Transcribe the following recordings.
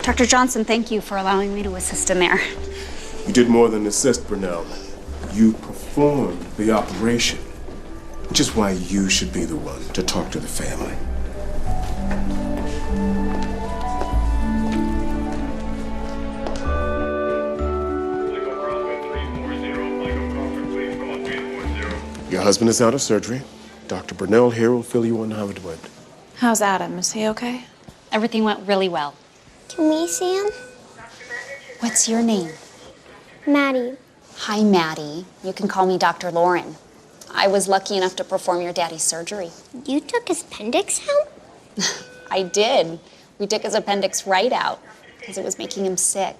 Dr. Johnson, thank you for allowing me to assist in there. You did more than assist, Brunel. You performed the operation, which is why you should be the one to talk to the family. Your husband is out of surgery. Dr. Brunel here will fill you in how it went. How's Adam? Is he okay? Everything went really well. Can we see him? What's your name? Maddie. Hi, Maddie. You can call me Dr. Lauren. I was lucky enough to perform your daddy's surgery. You took his appendix out? I did. We took his appendix right out because it was making him sick.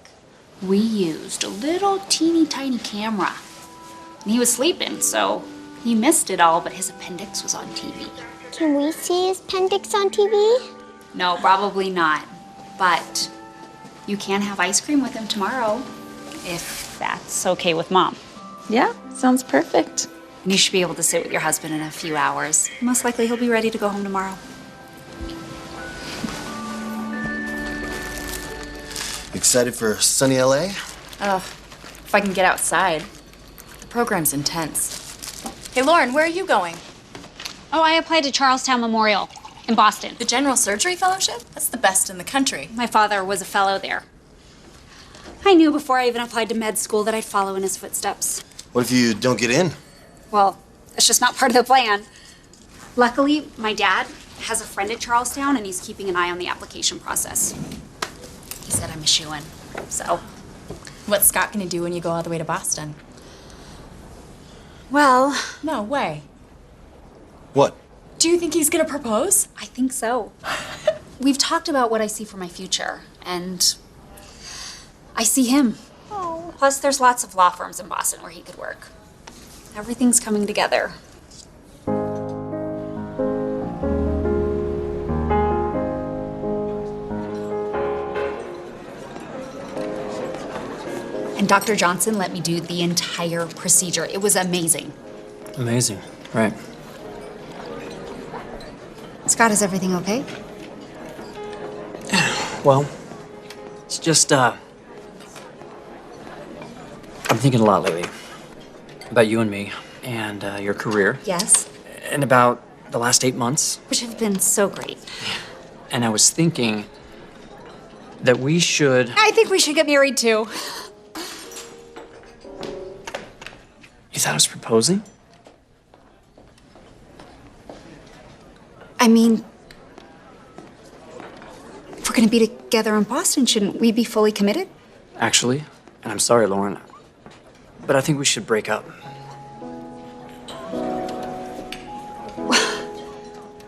We used a little teeny tiny camera. And he was sleeping, so he missed it all, but his appendix was on TV. Can we see his appendix on TV? No, probably not. But you can have ice cream with him tomorrow, if that's okay with Mom. Yeah, sounds perfect. And you should be able to sit with your husband in a few hours. Most likely he'll be ready to go home tomorrow. Excited for sunny LA? If I can get outside. The program's intense. Hey, Lauren, where are you going? Oh, I applied to Charlestown Memorial in Boston. The General Surgery Fellowship? That's the best in the country. My father was a fellow there. I knew before I even applied to med school that I'd follow in his footsteps. What if you don't get in? Well, it's just not part of the plan. Luckily, my dad has a friend at Charlestown, and he's keeping an eye on the application process. He said I'm a shoo-in, so. What's Scott gonna do when you go all the way to Boston? Well, No way. What? Do you think he's gonna propose? I think so. We've talked about what I see for my future, and I see him. Oh. Plus, there's lots of law firms in Boston where he could work. Everything's coming together. And Dr. Johnson let me do the entire procedure. It was amazing. Amazing, right. Scott, is everything okay? Well, it's just, I'm thinking a lot lately about you and me and your career. Yes. And about the last 8 months. Which have been so great. And I was thinking that we should... I think we should get married too. You thought I was proposing? I mean, if we're gonna be together in Boston, shouldn't we be fully committed? Actually, and I'm sorry, Lauren, but I think we should break up.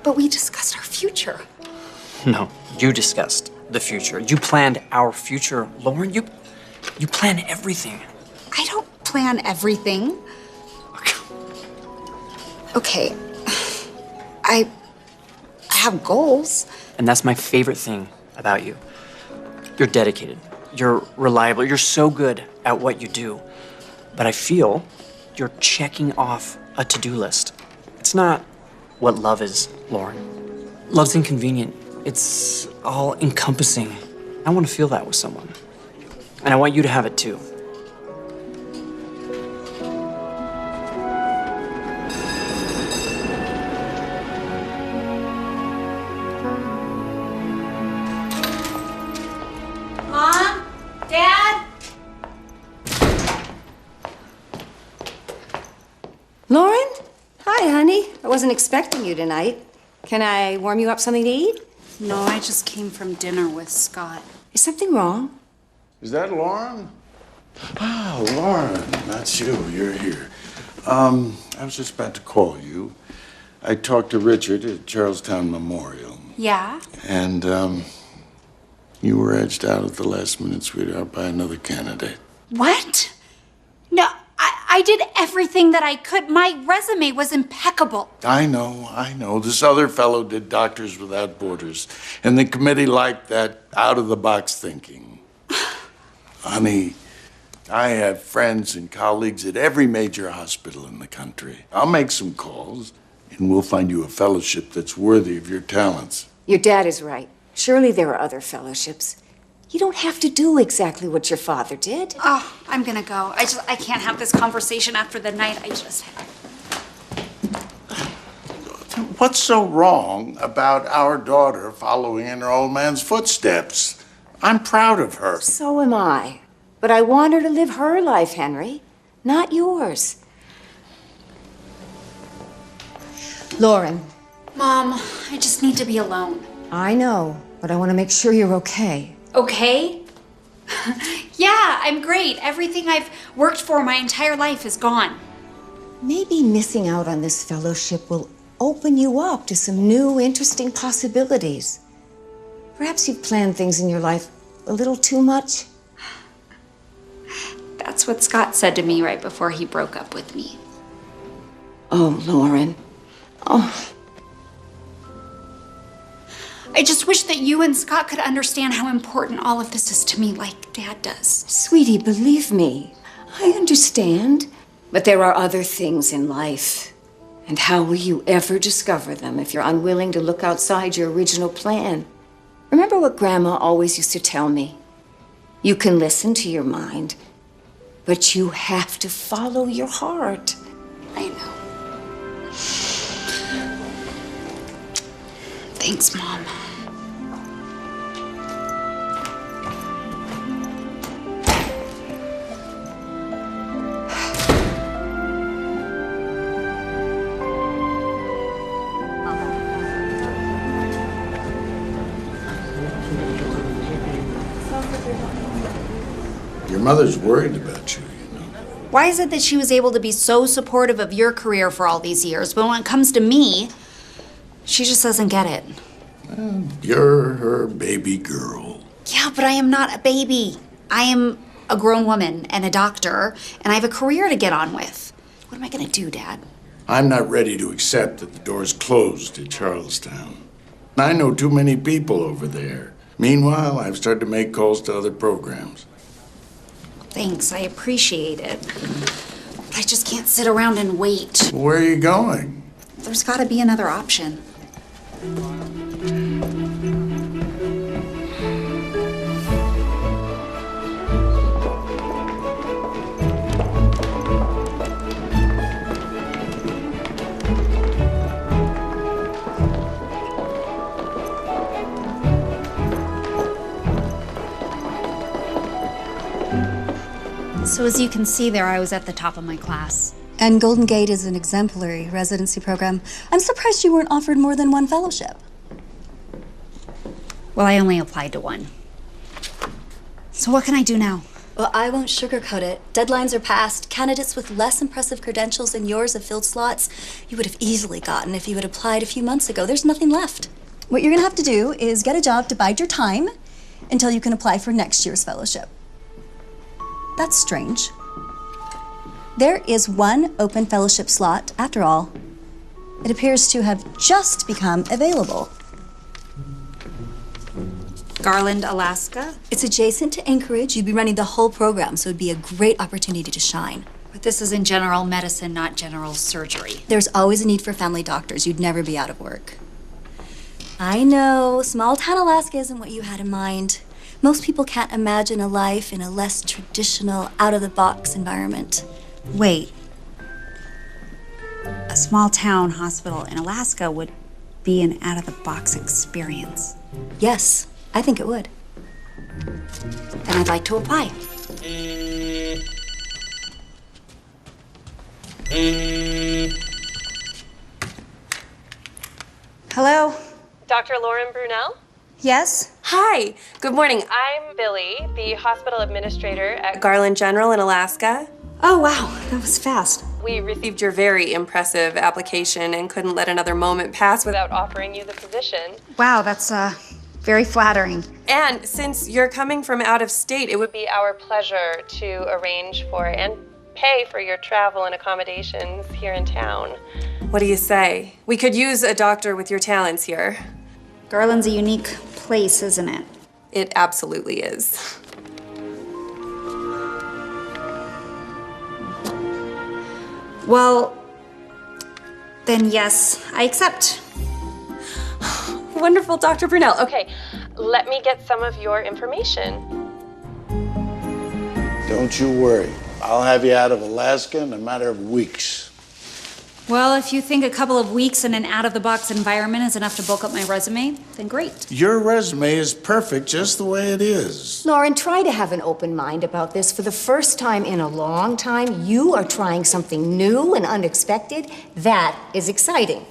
But we discussed our future. No, you discussed the future. You planned our future, Lauren. You plan everything. I don't plan everything. Okay, I have goals. And that's my favorite thing about you. You're dedicated. You're reliable. You're so good at what you do. But I feel you're checking off a to-do list. It's not what love is, Lauren. Love's inconvenient. It's all encompassing. I want to feel that with someone. And I want you to have it too. Mom? Dad? Lauren? Hi, honey. I wasn't expecting you tonight. Can I warm you up something to eat? No, I just came from dinner with Scott. Is something wrong? Is that Lauren? Oh, Lauren, that's you. You're here. I was just about to call you. I talked to Richard at Charlestown Memorial. Yeah? And, you were edged out at the last minute, sweetheart, by another candidate. What? No, I did everything that I could. My resume was impeccable. I know. This other fellow did Doctors Without Borders, and the committee liked that out-of-the-box thinking. Honey, I have friends and colleagues at every major hospital in the country. I'll make some calls, and we'll find you a fellowship that's worthy of your talents. Your dad is right. Surely there are other fellowships. You don't have to do exactly what your father did. Oh, I'm gonna go. I can't have this conversation after the night I just had. What's so wrong about our daughter following in her old man's footsteps? I'm proud of her. So am I. But I want her to live her life, Henry, not yours. Lauren, Mom, I just need to be alone. I know, but I want to make sure you're okay. Okay? Yeah, I'm great. Everything I've worked for my entire life is gone. Maybe missing out on this fellowship will open you up to some new, interesting possibilities. Perhaps you've planned things in your life a little too much. That's what Scott said to me right before he broke up with me. Oh, Lauren. Oh. I just wish that you and Scott could understand how important all of this is to me, like Dad does. Sweetie, believe me, I understand. But there are other things in life. And how will you ever discover them if you're unwilling to look outside your original plan? Remember what Grandma always used to tell me? You can listen to your mind, but you have to follow your heart. I know. Thanks, Mom. Your mother's worried about you, you know. Why is it that she was able to be so supportive of your career for all these years, but when it comes to me, she just doesn't get it? You're her baby girl. Yeah, but I am not a baby. I am a grown woman and a doctor, and I have a career to get on with. What am I gonna do, Dad? I'm not ready to accept that the door's closed at Charlestown. I know too many people over there. Meanwhile, I've started to make calls to other programs. Thanks, I appreciate it. But I just can't sit around and wait. Where are you going? There's gotta be another option. So as you can see there, I was at the top of my class. And Golden Gate is an exemplary residency program. I'm surprised you weren't offered more than one fellowship. Well, I only applied to one. So what can I do now? Well, I won't sugarcoat it. Deadlines are passed. Candidates with less impressive credentials than yours have filled slots you would have easily gotten if you had applied a few months ago. There's nothing left. What you're gonna have to do is get a job to bide your time until you can apply for next year's fellowship. That's strange. There is one open fellowship slot, after all. It appears to have just become available. Garland, Alaska? It's adjacent to Anchorage. You'd be running the whole program, so it'd be a great opportunity to shine. But this is in general medicine, not general surgery. There's always a need for family doctors. You'd never be out of work. I know, small town Alaska isn't what you had in mind. Most people can't imagine a life in a less traditional, out-of-the-box environment. Wait. A small town hospital in Alaska would be an out-of-the-box experience. Yes, I think it would. Then I'd like to apply. Hello? Dr. Lauren Brunel? Yes? Hi, good morning. I'm Billy, the hospital administrator at Garland General in Alaska. Oh, wow, that was fast. We received your very impressive application and couldn't let another moment pass without offering you the position. Wow, that's very flattering. And since you're coming from out of state, it would be our pleasure to arrange for and pay for your travel and accommodations here in town. What do you say? We could use a doctor with your talents here. Garland's a unique place, isn't it? It absolutely is. Well, then yes, I accept. Wonderful, Dr. Brunel. Okay, let me get some of your information. Don't you worry. I'll have you out of Alaska in a matter of weeks. Well, if you think a couple of weeks in an out-of-the-box environment is enough to bulk up my resume, then great. Your resume is perfect just the way it is. Lauren, try to have an open mind about this. For the first time in a long time, you are trying something new and unexpected. That is exciting.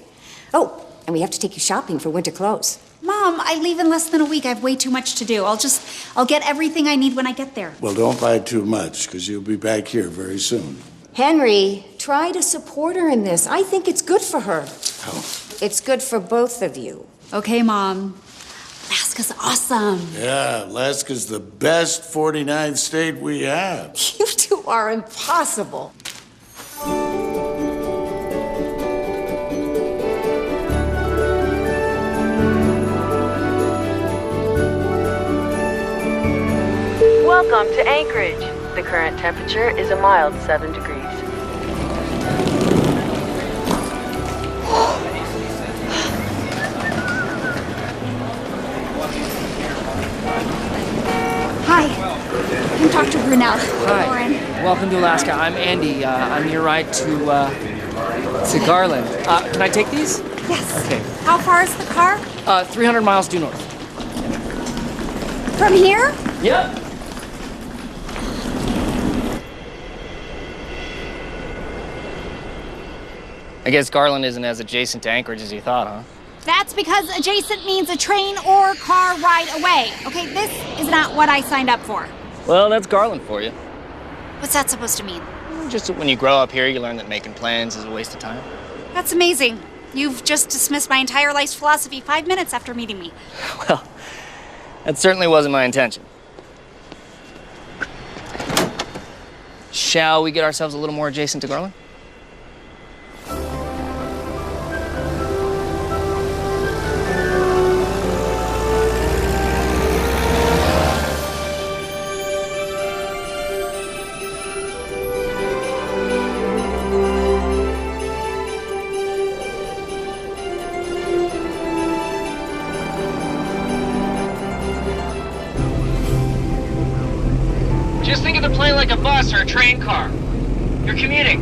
Oh, and we have to take you shopping for winter clothes. Mom, I leave in less than a week. I have way too much to do. I'll get everything I need when I get there. Well, don't buy too much, because you'll be back here very soon. Henry, try to support her in this. I think it's good for her. Oh. It's good for both of you. Okay, Mom. Alaska's awesome. Yeah, Alaska's the best 49th state we have. You two are impossible. Welcome to Anchorage. The current temperature is a mild 7 degrees. Hi. I'm Dr. Brunel. Hi. Lauren. Welcome to Alaska. I'm Andy. I'm your ride to Garland. Can I take these? Yes. Okay. How far is the car? 300 miles due north. From here? Yep. I guess Garland isn't as adjacent to Anchorage as you thought, huh? That's because adjacent means a train or car ride away. Okay, this is not what I signed up for. Well, that's Garland for you. What's that supposed to mean? Just that when you grow up here, you learn that making plans is a waste of time. That's amazing. You've just dismissed my entire life's philosophy 5 minutes after meeting me. Well, that certainly wasn't my intention. Shall we get ourselves a little more adjacent to Garland? Just think of the plane like a bus or a train car. You're commuting.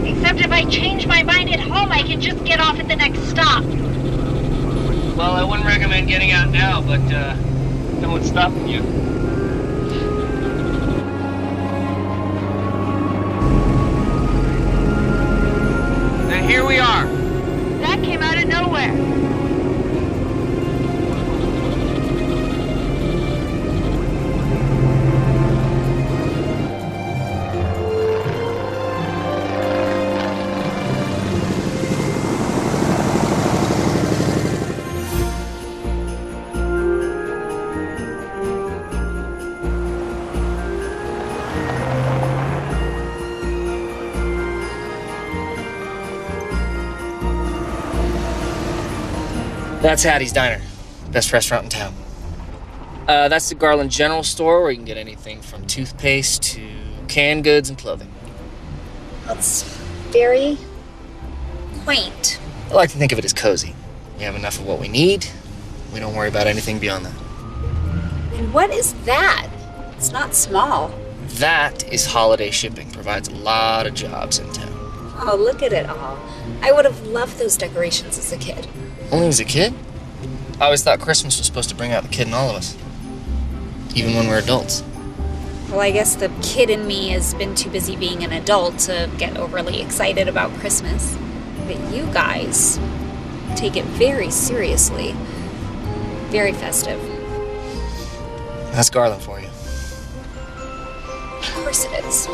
Except if I change my mind at home, I can just get off at the next stop. Well, I wouldn't recommend getting out now, but no one's stopping you. And here we are. That came out of nowhere. That's Hattie's Diner, best restaurant in town. That's the Garland General Store, where you can get anything from toothpaste to canned goods and clothing. That's very quaint. I like to think of it as cozy. We have enough of what we need. We don't worry about anything beyond that. And what is that? It's not small. That is holiday shipping. Provides a lot of jobs in town. Oh, look at it all. I would have loved those decorations as a kid. Only as a kid? I always thought Christmas was supposed to bring out the kid in all of us. Even when we're adults. Well, I guess the kid in me has been too busy being an adult to get overly excited about Christmas. But you guys take it very seriously. Very festive. That's Garland for you. Of course it is.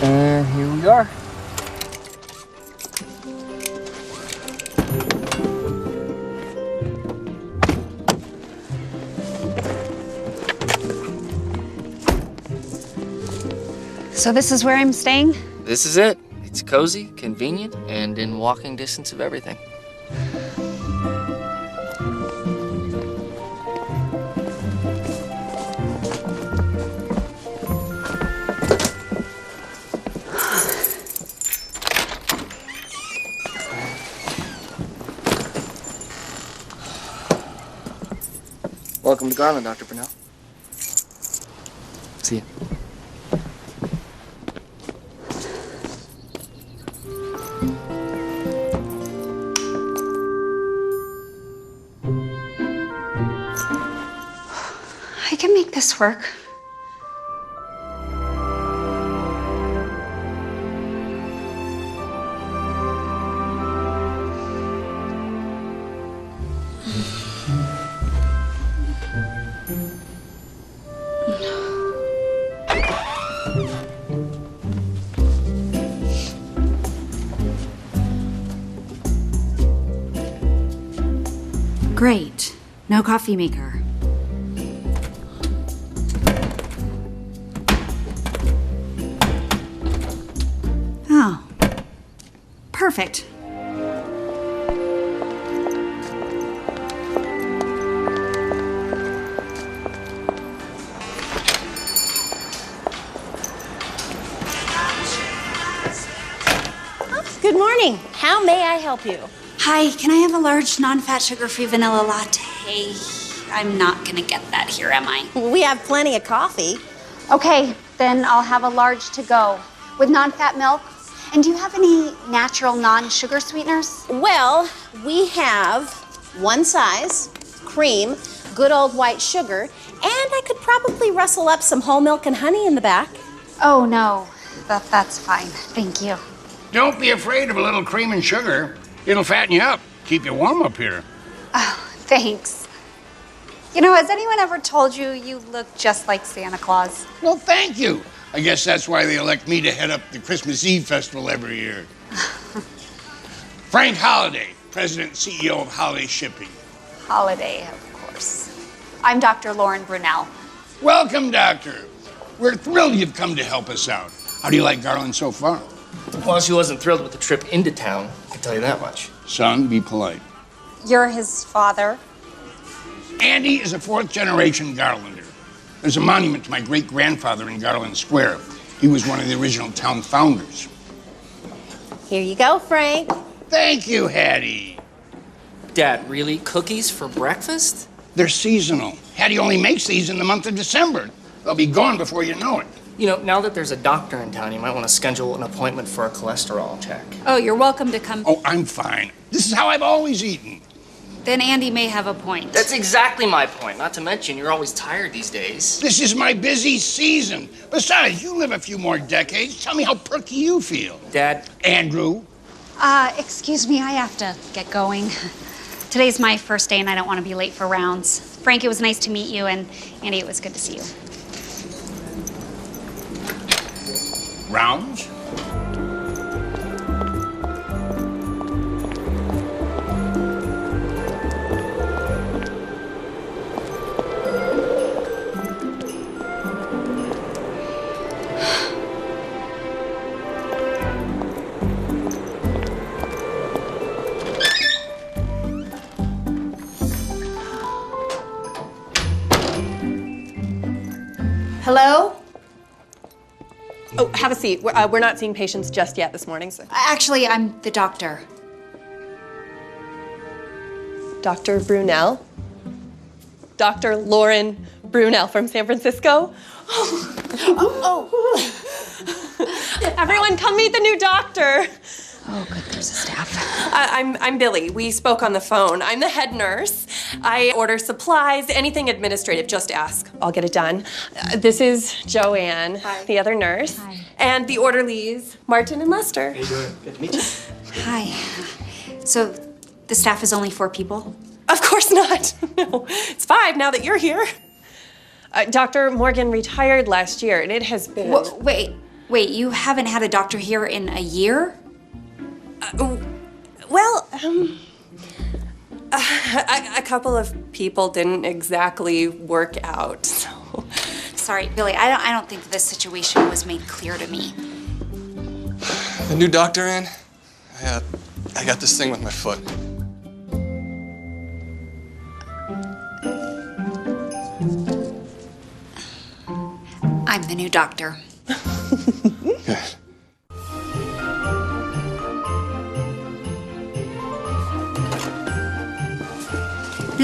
And here we are. So this is where I'm staying? This is it. It's cozy, convenient, and in walking distance of everything. Welcome to Garland, Dr. Burnell. See you. I can make this work. Great. No coffee maker. Oh. Perfect. Good morning. How may I help you? Hi, can I have a large non-fat sugar-free vanilla latte? I'm not gonna get that here, am I? We have plenty of coffee. Okay, then I'll have a large to go with non-fat milk. And do you have any natural non-sugar sweeteners? Well, we have one size, cream, good old white sugar, and I could probably rustle up some whole milk and honey in the back. Oh, no. That's fine. Thank you. Don't be afraid of a little cream and sugar. It'll fatten you up, keep you warm up here. Oh, thanks. You know, has anyone ever told you you look just like Santa Claus? Well, thank you. I guess that's why they elect me to head up the Christmas Eve festival every year. Frank Holliday, President and CEO of Holiday Shipping. Holiday, of course. I'm Dr. Lauren Brunel. Welcome, Doctor. We're thrilled you've come to help us out. How do you like Garland so far? Well, she wasn't thrilled with the trip into town, I can tell you that much. Son, be polite. You're his father? Andy is a fourth-generation Garlander. There's a monument to my great-grandfather in Garland Square. He was one of the original town founders. Here you go, Frank. Thank you, Hattie. Dad, really? Cookies for breakfast? They're seasonal. Hattie only makes these in the month of December. They'll be gone before you know it. You know, now that there's a doctor in town, you might want to schedule an appointment for a cholesterol check. Oh, you're welcome to come. Oh, I'm fine. This is how I've always eaten. Then Andy may have a point. That's exactly my point. Not to mention, you're always tired these days. This is my busy season. Besides, you live a few more decades. Tell me how perky you feel. Dad. Andrew. Excuse me, I have to get going. Today's my first day and I don't want to be late for rounds. Frank, it was nice to meet you, and Andy, it was good to see you. Rounds? Hello? Oh, have a seat. We're not seeing patients just yet this morning, so. Actually, I'm the doctor. Dr. Brunel? Dr. Lauren Brunel from San Francisco? Oh. Everyone come meet the new doctor. Oh, good, there's a staff. I'm Billy. We spoke on the phone. I'm the head nurse. I order supplies, anything administrative, just ask. I'll get it done. This is Joanne, the other nurse. Hi. And the orderlies, Martin and Lester. How you doing? Good to meet you. Hi. So, the staff is only 4 people? Of course not. No, it's 5 now that you're here. Dr. Morgan retired last year, and it has been... Wait, you haven't had a doctor here in a year? A couple of people didn't exactly work out, so... Sorry, Billy, I don't think this situation was made clear to me. The new doctor in? I got this thing with my foot. I'm the new doctor. Good.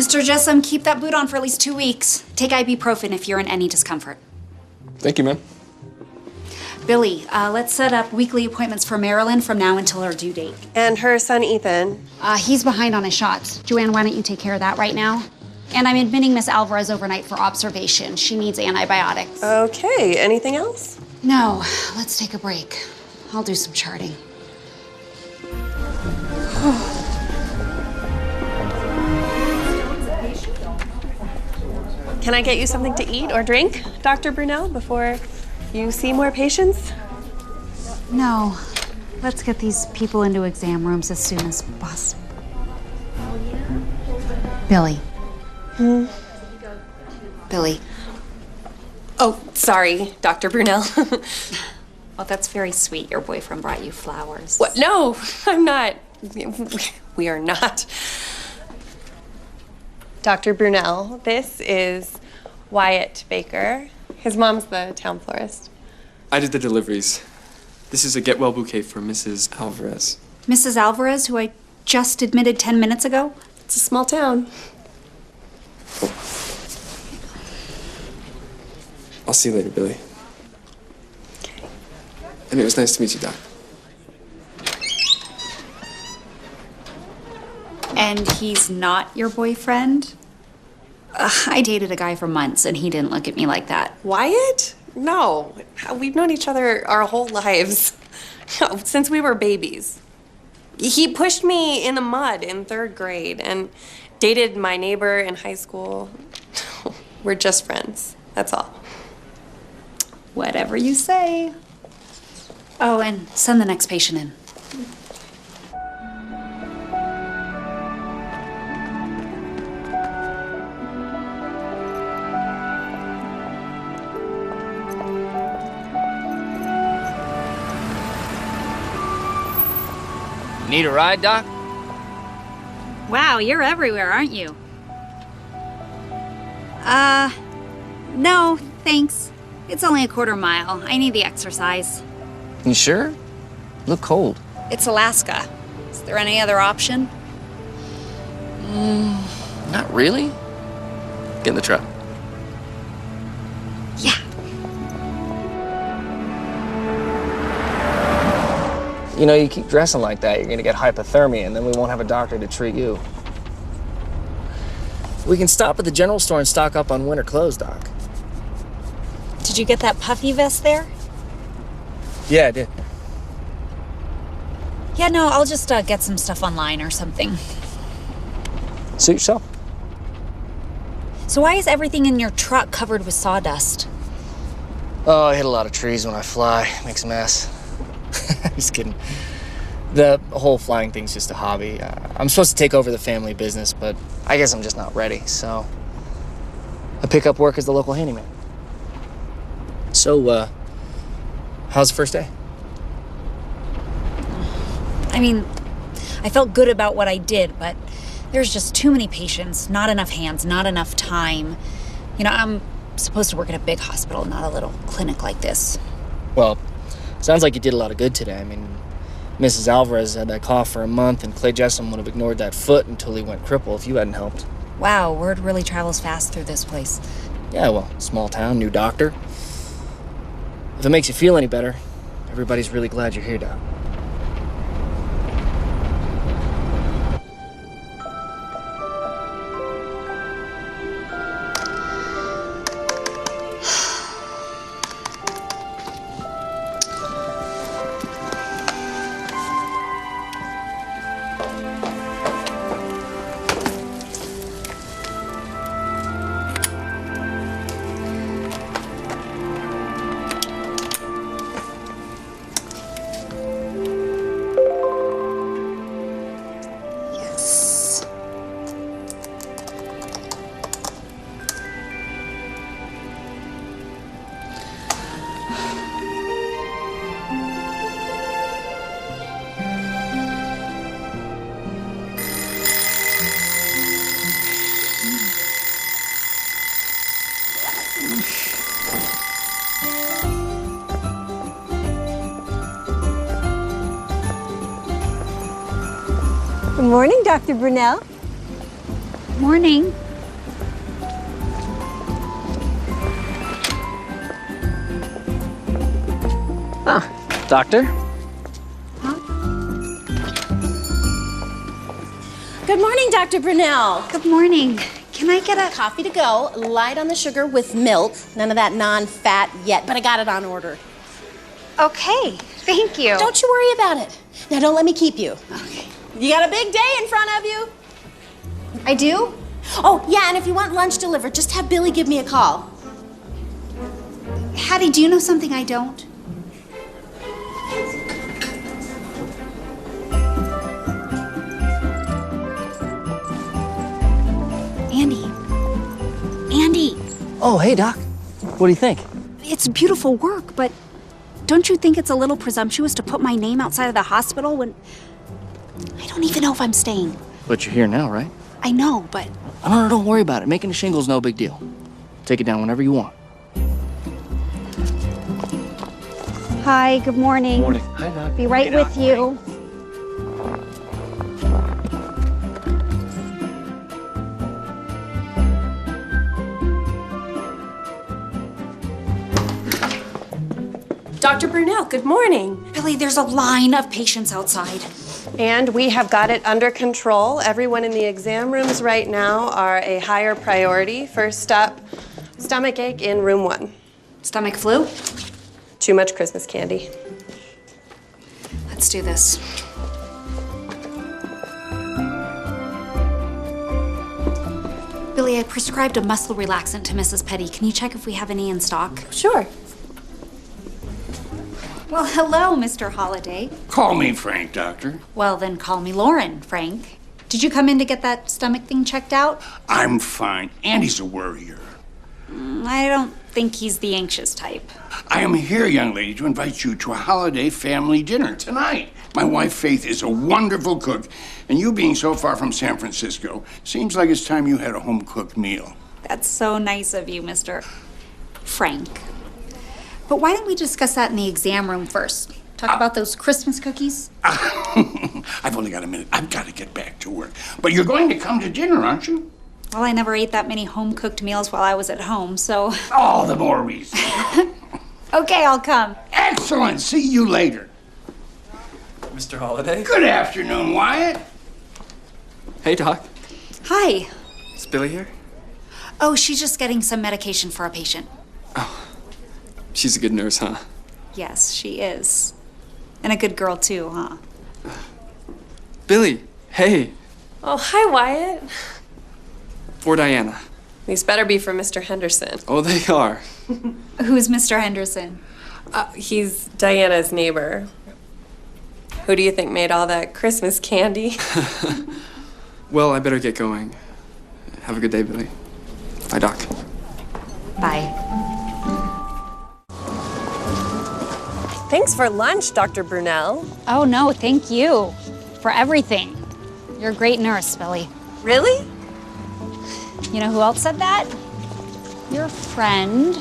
Mr. Jessom, keep that boot on for at least 2 weeks. Take ibuprofen if you're in any discomfort. Thank you, ma'am. Billy, let's set up weekly appointments for Marilyn from now until her due date. And her son, Ethan. He's behind on his shots. Joanne, why don't you take care of that right now? And I'm admitting Miss Alvarez overnight for observation. She needs antibiotics. Okay, anything else? No, let's take a break. I'll do some charting. Can I get you something to eat or drink, Dr. Brunel, before you see more patients? No, let's get these people into exam rooms as soon as possible. Billy. Billy. Oh, sorry, Dr. Brunel. Oh, that's very sweet. Your boyfriend brought you flowers. What? No, I'm not. We are not. Dr. Brunel, this is Wyatt Baker. His mom's the town florist. I did the deliveries. This is a get well bouquet for Mrs. Alvarez. Mrs. Alvarez, who I just admitted 10 minutes ago? It's a small town. I'll see you later, Billy. Okay. And it was nice to meet you, Doc. And he's not your boyfriend? I dated a guy for months and he didn't look at me like that. Wyatt? No. We've known each other our whole lives. Since we were babies. He pushed me in the mud in 3rd grade and dated my neighbor in high school. We're just friends. That's all. Whatever you say. Oh, and send the next patient in. Need a ride, Doc? Wow, you're everywhere, aren't you? No, thanks. It's only a 1/4 mile. I need the exercise. You sure? Look cold. It's Alaska. Is there any other option? Not really. Get in the truck. Yeah. You know, you keep dressing like that, you're gonna get hypothermia, and then we won't have a doctor to treat you. We can stop at the general store and stock up on winter clothes, Doc. Did you get that puffy vest there? Yeah, I did. Yeah, no, I'll just get some stuff online or something. Suit yourself. So why is everything in your truck covered with sawdust? Oh, I hit a lot of trees when I fly. Makes a mess. Just kidding. The whole flying thing's just a hobby. I'm supposed to take over the family business, but I guess I'm just not ready, so I pick up work as the local handyman. So, how's the first day? I mean, I felt good about what I did, but there's just too many patients, not enough hands, not enough time. You know, I'm supposed to work at a big hospital, not a little clinic like this. Well, sounds like you did a lot of good today. I mean, Mrs. Alvarez had that cough for a month, and Clay Jessom would have ignored that foot until he went crippled if you hadn't helped. Wow, word really travels fast through this place. Yeah, well, small town, new doctor. If it makes you feel any better, everybody's really glad you're here, Doc. Good morning, Dr. Brunel. Morning. Doctor? Good morning, Dr. Brunel. Good morning. Can I get a coffee to go? Light on the sugar with milk. None of that non-fat yet, but I got it on order. Okay, thank you. Don't you worry about it. Now, don't let me keep you. Okay. You got a big day in front of you. I do? Oh, yeah, and if you want lunch delivered, just have Billy give me a call. Hattie, do you know something I don't? Andy. Oh, hey, Doc. What do you think? It's beautiful work, but don't you think it's a little presumptuous to put my name outside of the hospital when I don't even know if I'm staying? But you're here now, right? I know, but Oh, no, don't worry about it. Making a shingle's no big deal. Take it down whenever you want. hi, good morning. Morning. Hi, Doc. Be right with you. Dr. Brunel, good morning. Billy, there's a line of patients outside. And we have got it under control. Everyone in the exam rooms right now are a higher priority. First up, stomach ache in room 1. Stomach flu? Too much Christmas candy. Let's do this. Billy, I prescribed a muscle relaxant to Mrs. Petty. Can you check if we have any in stock? Sure. Well, hello, Mr. Holiday. Call me Frank, Doctor. Well, then call me Lauren, Frank. Did you come in to get that stomach thing checked out? I'm fine. Andy's a worrier. I don't think he's the anxious type. I am here, young lady, to invite you to a holiday family dinner tonight. My wife, Faith, is a wonderful cook, and you being so far from San Francisco, seems like it's time you had a home-cooked meal. That's so nice of you, Mr. Frank. But why don't we discuss that in the exam room first? Talk about those Christmas cookies? I've only got a minute. I've got to get back to work. But you're going to come to dinner, aren't you? Well, I never ate that many home-cooked meals while I was at home, so... All the more reason. Okay, I'll come. Excellent. See you later. Mr. Holiday? Good afternoon, Wyatt. Hey, Doc. Hi. Is Billy here? Oh, she's just getting some medication for a patient. She's a good nurse, huh? Yes, she is. And a good girl, too, huh? Billy, hey. Oh, hi, Wyatt. For Diana. These better be for Mr. Henderson. Oh, they are. Who's Mr. Henderson? He's Diana's neighbor. Who do you think made all that Christmas candy? Well, I better get going. Have a good day, Billy. Bye, Doc. Bye. Thanks for lunch, Dr. Brunel. Oh, no, thank you for everything. You're a great nurse, Billy. Really? You know who else said that? Your friend,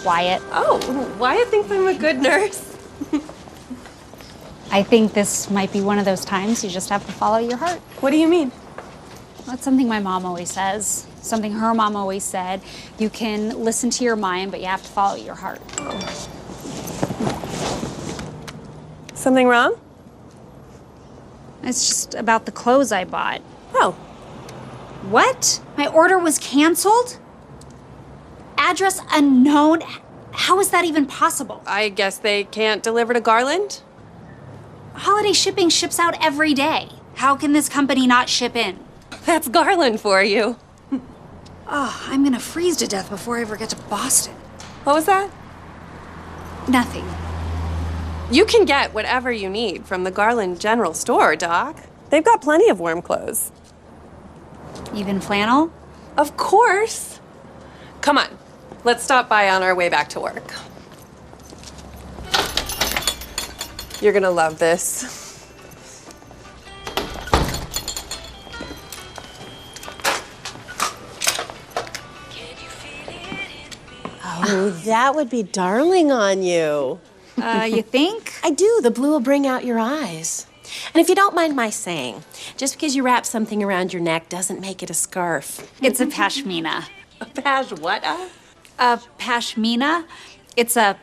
Wyatt. Oh, Wyatt thinks I'm a good nurse. I think this might be one of those times you just have to follow your heart. What do you mean? That's something my mom always says. Something her mom always said. You can listen to your mind, but you have to follow your heart. Something wrong? It's just about the clothes I bought. Oh. What? My order was canceled? Address unknown? How is that even possible? I guess they can't deliver to Garland? Holiday shipping ships out every day. How can this company not ship in? That's Garland for you. Oh, I'm gonna freeze to death before I ever get to Boston. What was that? Nothing. You can get whatever you need from the Garland General Store, Doc. They've got plenty of warm clothes. Even flannel? Of course. Come on, let's stop by on our way back to work. You're gonna love this. Oh, that would be darling on you. You think? I do. The blue will bring out your eyes. And if you don't mind my saying, just because you wrap something around your neck doesn't make it a scarf. It's a pashmina. A what? A pashmina? It's a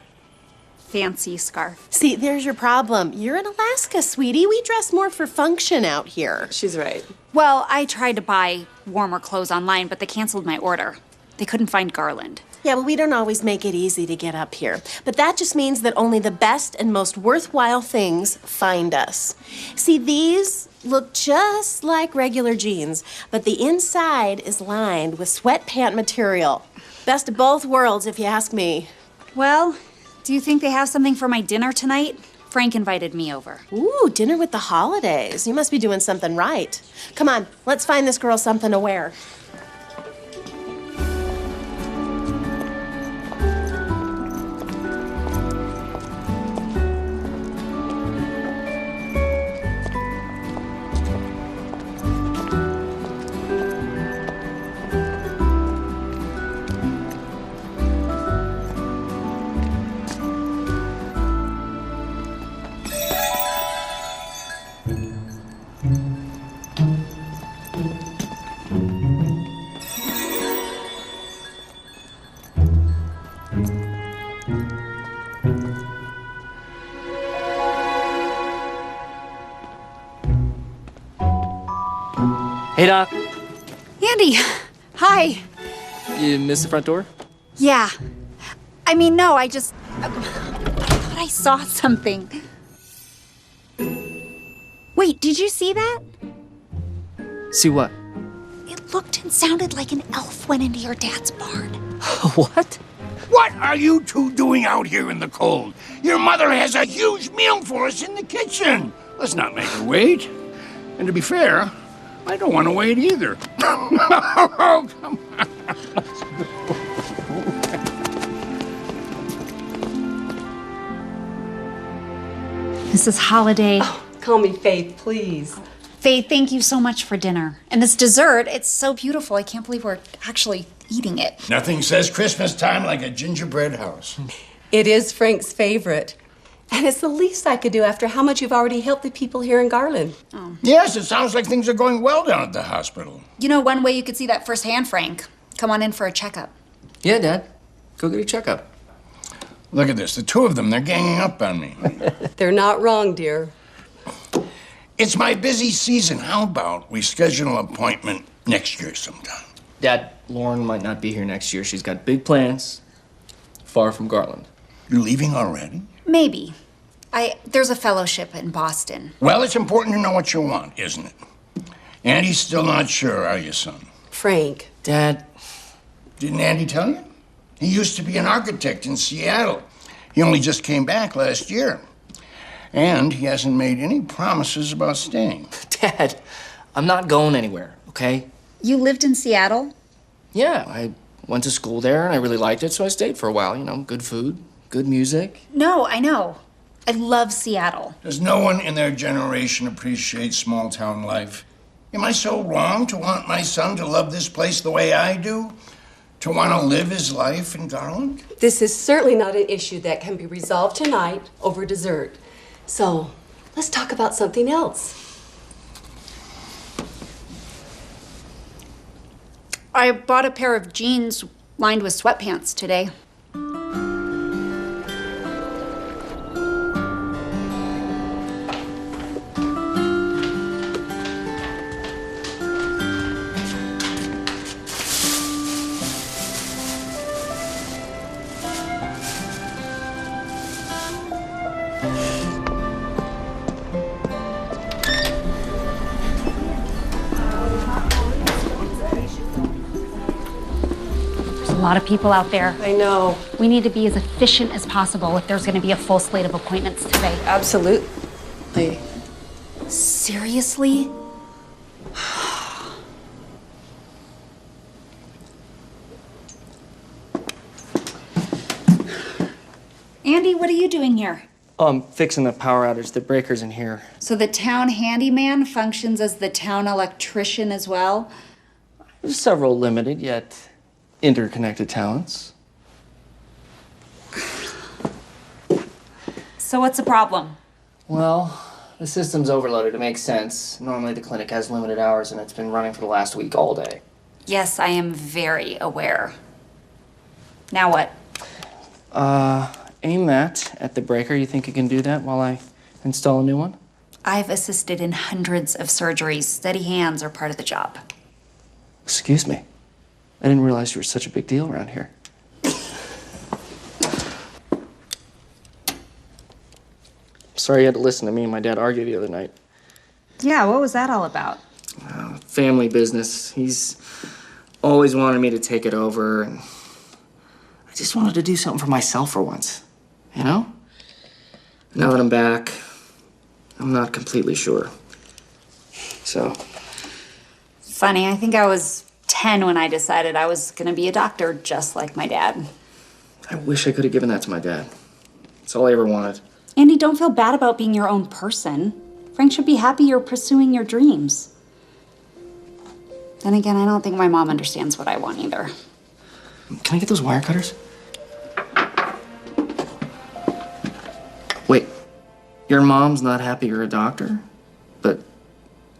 fancy scarf. See, there's your problem. You're in Alaska, sweetie. We dress more for function out here. She's right. Well, I tried to buy warmer clothes online, but they canceled my order. They couldn't find garland. Yeah, well, we don't always make it easy to get up here. But that just means that only the best and most worthwhile things find us. See, these look just like regular jeans, but the inside is lined with sweatpant material. Best of both worlds, if you ask me. Well, do you think they have something for my dinner tonight? Frank invited me over. Ooh, dinner with the holidays. You must be doing something right. Come on, let's find this girl something to wear. Hey, Doc. Andy, hi. You missed the front door? Yeah. I mean, no, I thought I saw something. Wait, did you see that? See what? It looked and sounded like an elf went into your dad's barn. What? What are you two doing out here in the cold? Your mother has a huge meal for us in the kitchen. Let's not make her wait. And to be fair, I don't want to wait either. Oh, come on. Mrs. Holliday. Oh, call me Faith, please. Faith, thank you so much for dinner. And this dessert, it's so beautiful. I can't believe we're actually eating it. Nothing says Christmas time like a gingerbread house. It is Frank's favorite. And it's the least I could do after how much you've already helped the people here in Garland. Oh. Yes, it sounds like things are going well down at the hospital. You know, one way you could see that firsthand, Frank. Come on in for a checkup. Yeah, Dad. Go get a checkup. Look at this. The two of them, they're ganging up on me. They're not wrong, dear. It's my busy season. How about we schedule an appointment next year sometime? Dad, Lauren might not be here next year. She's got big plans far from Garland. You leaving already? Maybe. There's a fellowship in Boston. Well, it's important to know what you want, isn't it? Andy's still not sure, are you, son? Frank. Dad. Didn't Andy tell you? He used to be an architect in Seattle. He only just came back last year. And he hasn't made any promises about staying. Dad, I'm not going anywhere, okay? You lived in Seattle? Yeah, I went to school there and I really liked it, so I stayed for a while. You know, good food, good music. No, I know. I love Seattle. Does no one in their generation appreciate small town life? Am I so wrong to want my son to love this place the way I do? To want to live his life in Garland? This is certainly not an issue that can be resolved tonight over dessert. So, let's talk about something else. I bought a pair of jeans lined with sweatpants today. A lot of people out there. I know. We need to be as efficient as possible if there's going to be a full slate of appointments today. Absolutely. Seriously? Andy, what are you doing here? Oh, I'm fixing the power outage. The breaker's in here. So the town handyman functions as the town electrician as well? There's several limited yet interconnected talents. So what's the problem? Well, the system's overloaded. It makes sense. Normally the clinic has limited hours and it's been running for the last week all day. Yes, I am very aware. Now what? Aim that at the breaker. You think you can do that while I install a new one? I've assisted in hundreds of surgeries. Steady hands are part of the job. Excuse me. I didn't realize you were such a big deal around here. Sorry you had to listen to me and my dad argue the other night. Yeah, what was that all about? Family business. He's always wanted me to take it over, and I just wanted to do something for myself for once. You know? Now that I'm back, I'm not completely sure. So. Funny, I think I was 10 when I decided I was gonna be a doctor just like my dad. I wish I could have given that to my dad. That's all I ever wanted. Andy, don't feel bad about being your own person. Frank should be happy you're pursuing your dreams. Then again, I don't think my mom understands what I want either. Can I get those wire cutters? Wait, your mom's not happy you're a doctor? But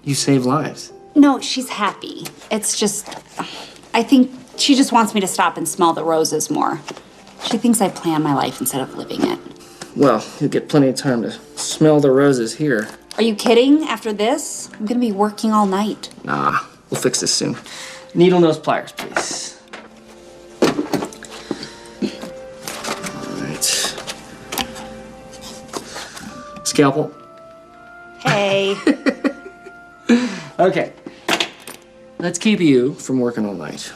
you save lives. No, she's happy. It's just, I think she just wants me to stop and smell the roses more. She thinks I plan my life instead of living it. Well, you'll get plenty of time to smell the roses here. Are you kidding? After this, I'm gonna be working all night. Nah, we'll fix this soon. Needle nose pliers, please. All right. Scalpel. Hey. Okay. Let's keep you from working all night.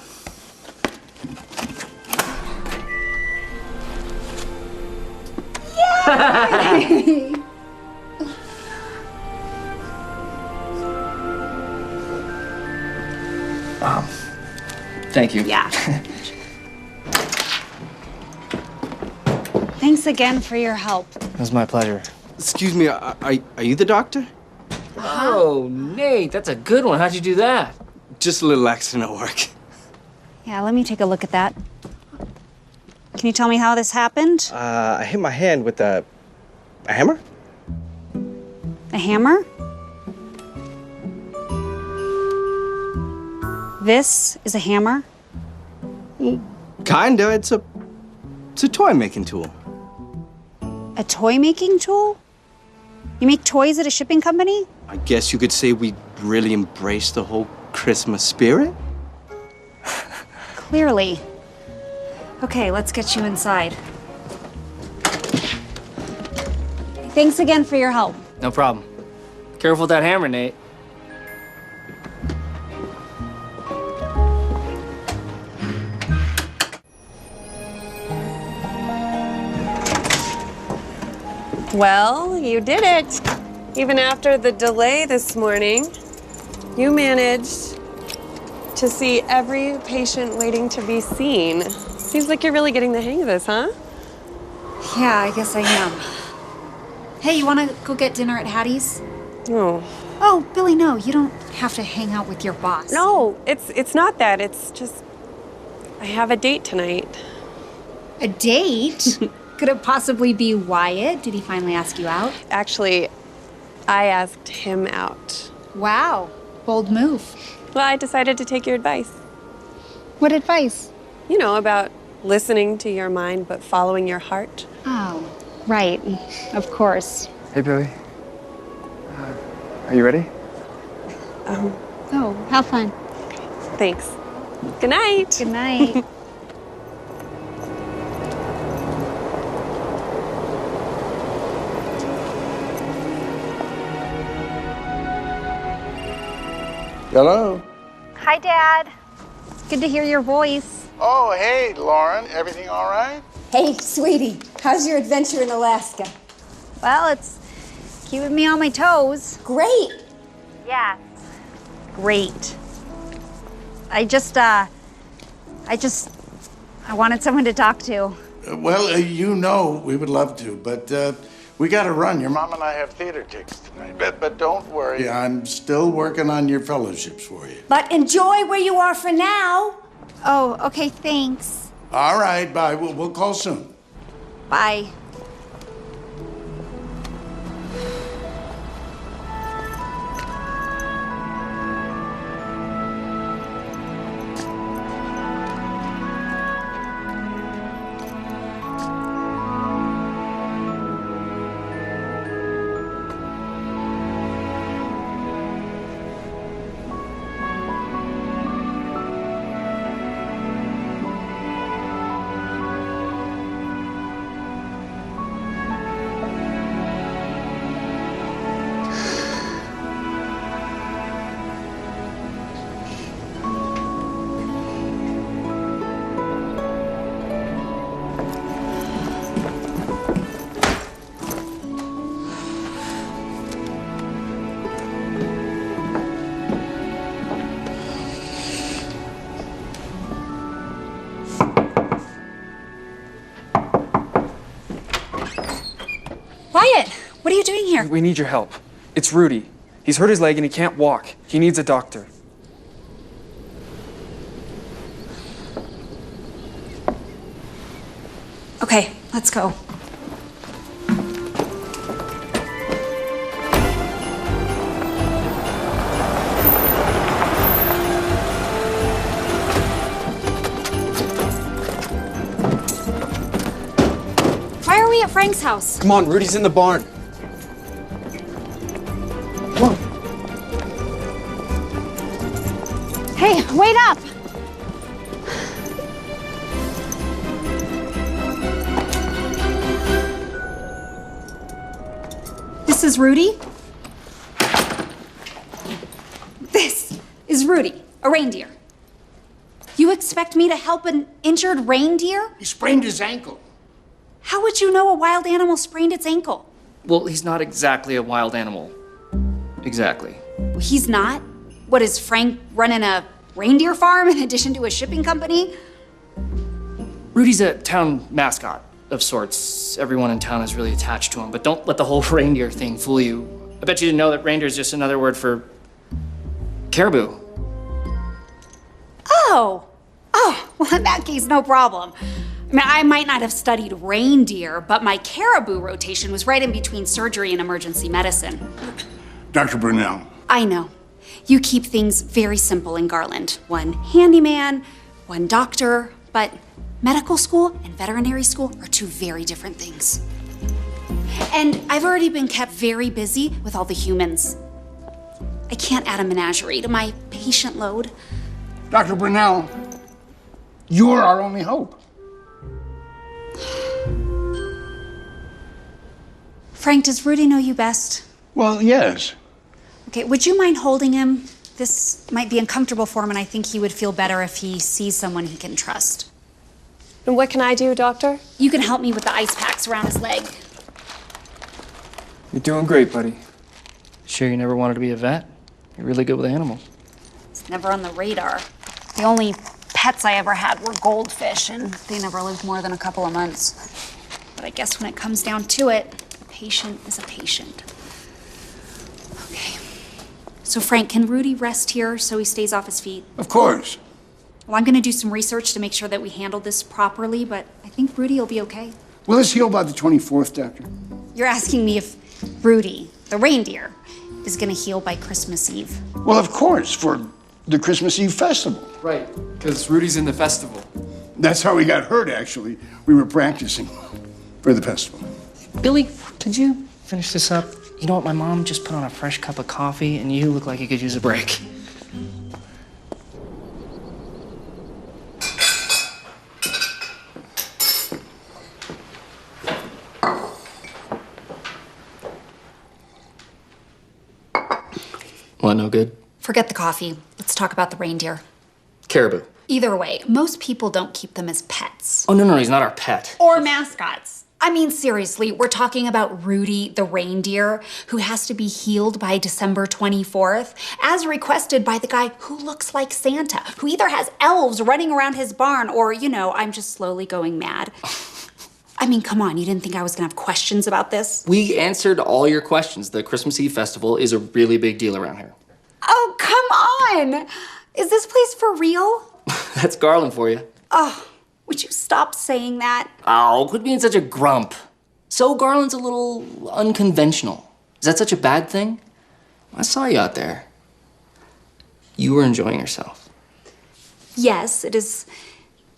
Yay! Thank you. Yeah. Thanks again for your help. It was my pleasure. Excuse me, are you the doctor? Oh, Nate, that's a good one. How'd you do that? Just a little accident at work. Yeah, let me take a look at that. Can you tell me how this happened? I hit my hand with a hammer? A hammer? This is a hammer? Kinda. It's a toy making tool. A toy making tool? You make toys at a shipping company? I guess you could say we really embrace the whole Christmas spirit. Clearly. Okay, let's get you inside. Thanks again for your help. No problem. Careful with that hammer, Nate. Well, you did it. Even after the delay this morning, you managed to see every patient waiting to be seen. Seems like you're really getting the hang of this, huh? Yeah, I guess I am. Hey, you wanna go get dinner at Hattie's? Oh. Oh, Billy, no, you don't have to hang out with your boss. No, it's not that. It's just I have a date tonight. A date? Could it possibly be Wyatt? Did he finally ask you out? Actually, I asked him out. Wow, bold move. Well, I decided to take your advice. What advice? You know, about listening to your mind but following your heart. Oh, right. Of course. Hey, Billy. Are you ready? Oh, have fun. Thanks. Good night. Good night. Hello? Hi, Dad. Good to hear your voice. Oh, hey, Lauren. Everything all right? Hey, sweetie, how's your adventure in Alaska? Well, it's keeping me on my toes. Great. Yeah. Great. I wanted someone to talk to. Well, you know we would love to, but we got to run. Your mom and I have theater tickets tonight. But don't worry, I'm still working on your fellowships for you. But enjoy where you are for now. Oh, okay, thanks. All right, bye. We'll call soon. Bye. you doing here? We need your help. It's Rudy. He's hurt his leg and he can't walk. He needs a doctor. Okay, let's go. Why are we at Frank's house? Come on, Rudy's in the barn. Hey, wait up! This is Rudy? This is Rudy, a reindeer. You expect me to help an injured reindeer? He sprained his ankle. How would you know a wild animal sprained its ankle? Well, he's not exactly a wild animal. Exactly. Well, he's not. What, is Frank running a reindeer farm in addition to a shipping company? Rudy's a town mascot of sorts. Everyone in town is really attached to him, but don't let the whole reindeer thing fool you. I bet you didn't know that reindeer is just another word for caribou. Oh, well, in that case, no problem. I mean, I might not have studied reindeer, but my caribou rotation was right in between surgery and emergency medicine. Dr. Brunel. I know. You keep things very simple in Garland. One handyman, one doctor, but medical school and veterinary school are two very different things. And I've already been kept very busy with all the humans. I can't add a menagerie to my patient load. Dr. Brunel, you're our only hope. Frank, does Rudy know you best? Well, yes. Okay, would you mind holding him? This might be uncomfortable for him, and I think he would feel better if he sees someone he can trust. And what can I do, doctor? You can help me with the ice packs around his leg. You're doing great, buddy. Sure you never wanted to be a vet? You're really good with animals. It's never on the radar. The only pets I ever had were goldfish, and they never lived more than a couple of months. But I guess when it comes down to it, a patient is a patient. Okay. So Frank, can Rudy rest here so he stays off his feet? Of course. Well, I'm gonna do some research to make sure that we handle this properly, but I think Rudy will be okay. Will this heal by the 24th, Doctor? You're asking me if Rudy, the reindeer, is gonna heal by Christmas Eve. Well, of course, for the Christmas Eve festival. Right, because Rudy's in the festival. That's how he got hurt, actually. We were practicing for the festival. Billy, could you finish this up? You know what, my mom just put on a fresh cup of coffee, and you look like you could use a break. What, no good? Forget the coffee. Let's talk about the reindeer. Caribou. Either way, most people don't keep them as pets. Oh, no, he's not our pet. Or mascots. I mean, seriously, we're talking about Rudy the reindeer, who has to be healed by December 24th, as requested by the guy who looks like Santa, who either has elves running around his barn or, you know, I'm just slowly going mad. I mean, come on, you didn't think I was gonna have questions about this? We answered all your questions. The Christmas Eve festival is a really big deal around here. Oh, come on! Is this place for real? That's Garland for you. Oh, would you stop saying that? Oh, quit being such a grump. So Garland's a little unconventional. Is that such a bad thing? I saw you out there. You were enjoying yourself. Yes, it is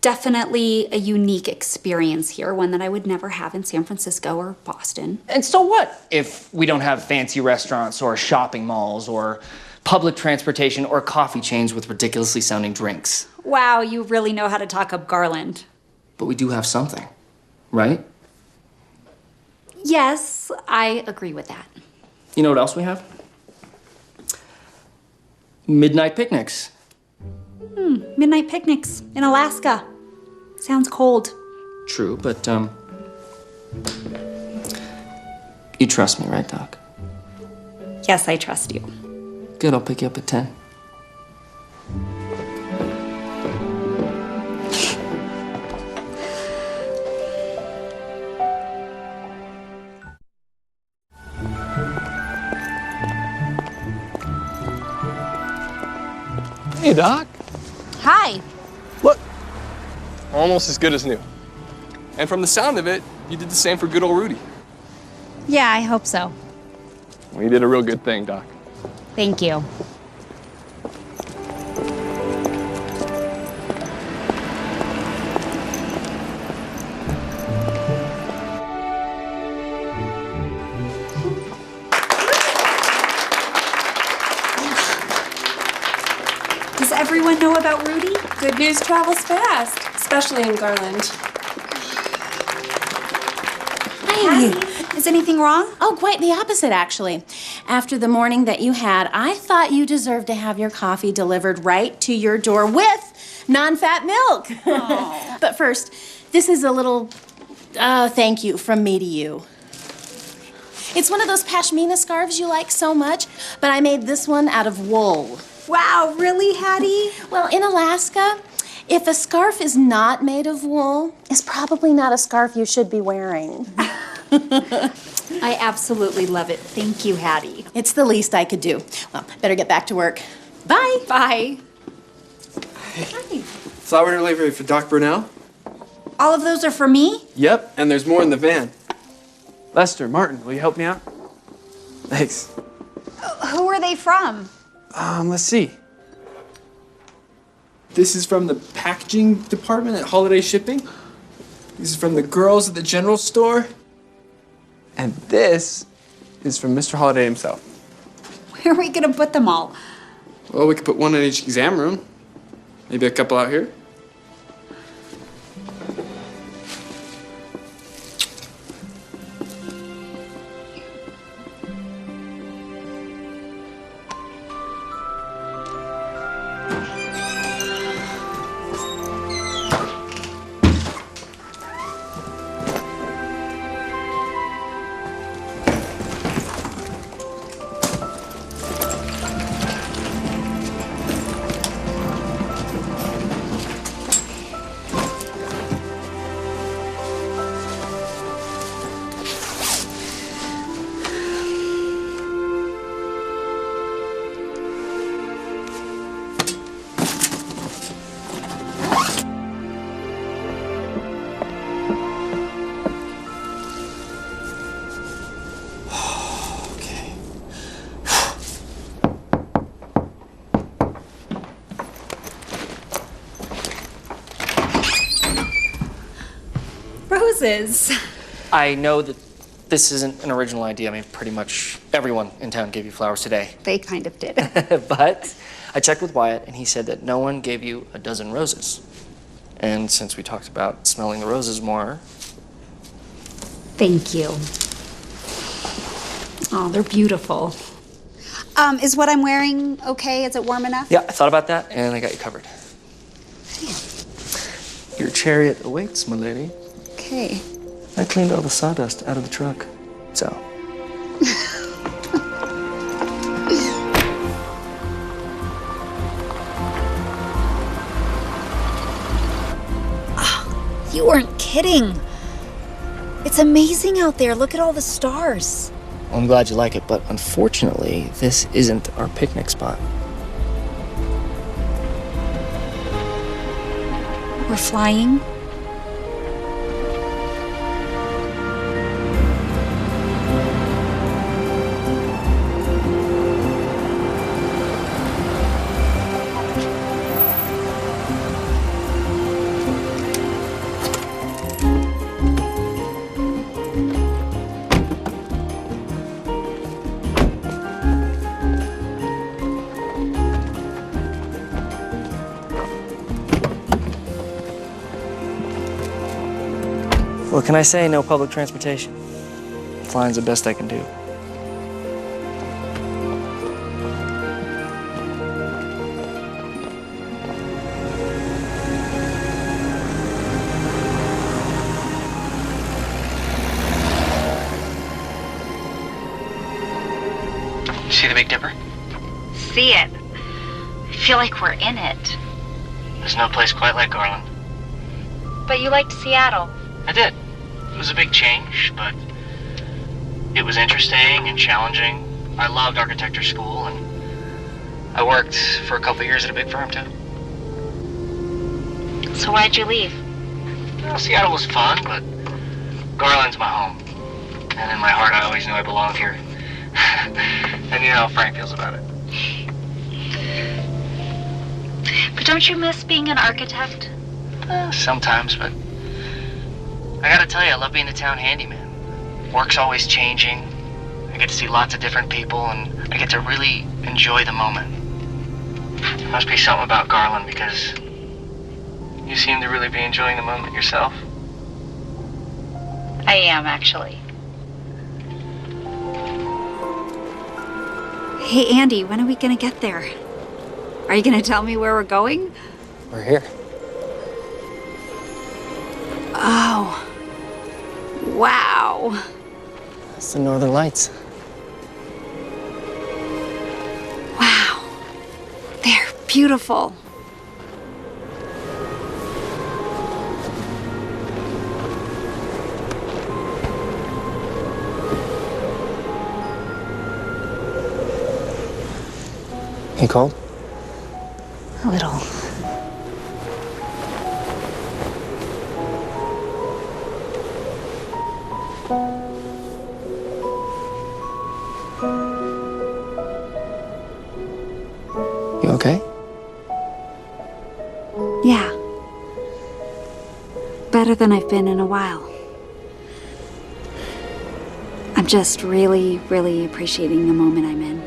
definitely a unique experience here, one that I would never have in San Francisco or Boston. And so what if we don't have fancy restaurants or shopping malls or public transportation or coffee chains with ridiculously sounding drinks? Wow, you really know how to talk up Garland. But we do have something, right? Yes, I agree with that. You know what else we have? Midnight picnics. Midnight picnics in Alaska. Sounds cold. True, but you trust me, right, Doc? Yes, I trust you. Good, I'll pick you up at 10. Doc. Hi. Look. Almost as good as new. And from the sound of it, you did the same for good old Rudy. Yeah, I hope so. Well, you did a real good thing, Doc. Thank you. Does everyone know about Rudy? Good news travels fast, especially in Garland. Hey. Is anything wrong? Oh, quite the opposite, actually. After the morning that you had, I thought you deserved to have your coffee delivered right to your door with non-fat milk. But first, this is a little thank you from me to you. It's one of those pashmina scarves you like so much, but I made this one out of wool. Wow, really, Hattie? Well, in Alaska, if a scarf is not made of wool, it's probably not a scarf you should be wearing. I absolutely love it. Thank you, Hattie. It's the least I could do. Well, better get back to work. Bye. Bye. Flower delivery for Doc Brunel? All of those are for me? Yep, and there's more in the van. Lester, Martin, will you help me out? Thanks. Who are they from? Let's see. This is from the packaging department at Holiday Shipping. This is from the girls at the general store. And this is from Mr. Holiday himself. Where are we gonna put them all? Well, we could put one in each exam room. Maybe a couple out here. Roses. I know that this isn't an original idea. I mean, pretty much everyone in town gave you flowers today. They kind of did. But I checked with Wyatt, and he said that no one gave you a dozen roses. And since we talked about smelling the roses more... Thank you. Oh, they're beautiful. Is what I'm wearing okay? Is it warm enough? Yeah, I thought about that, and I got you covered. Your chariot awaits, my lady. Okay. I cleaned all the sawdust out of the truck, so... You weren't kidding. It's amazing out there. Look at all the stars. Well, I'm glad you like it, but unfortunately, this isn't our picnic spot. We're flying. What can I say? No public transportation. Flying's the best I can do. See the Big Dipper? See it. I feel like we're in it. There's no place quite like Garland. But you liked Seattle. I did. It was a big change, but it was interesting and challenging. I loved architecture school, and I worked for a couple years at a big firm, too. So why'd you leave? Well, Seattle was fun, but Garland's my home. And in my heart, I always knew I belonged here. And you know how Frank feels about it. But don't you miss being an architect? Sometimes, but I gotta tell you, I love being the town handyman. Work's always changing. I get to see lots of different people, and I get to really enjoy the moment. There must be something about Garland, because you seem to really be enjoying the moment yourself. I am, actually. Hey, Andy, when are we gonna get there? Are you gonna tell me where we're going? We're here. Oh. Wow. It's the Northern Lights. Wow. They're beautiful. You cold? A little. You okay? Yeah. Better than I've been in a while. I'm just really, really appreciating the moment I'm in.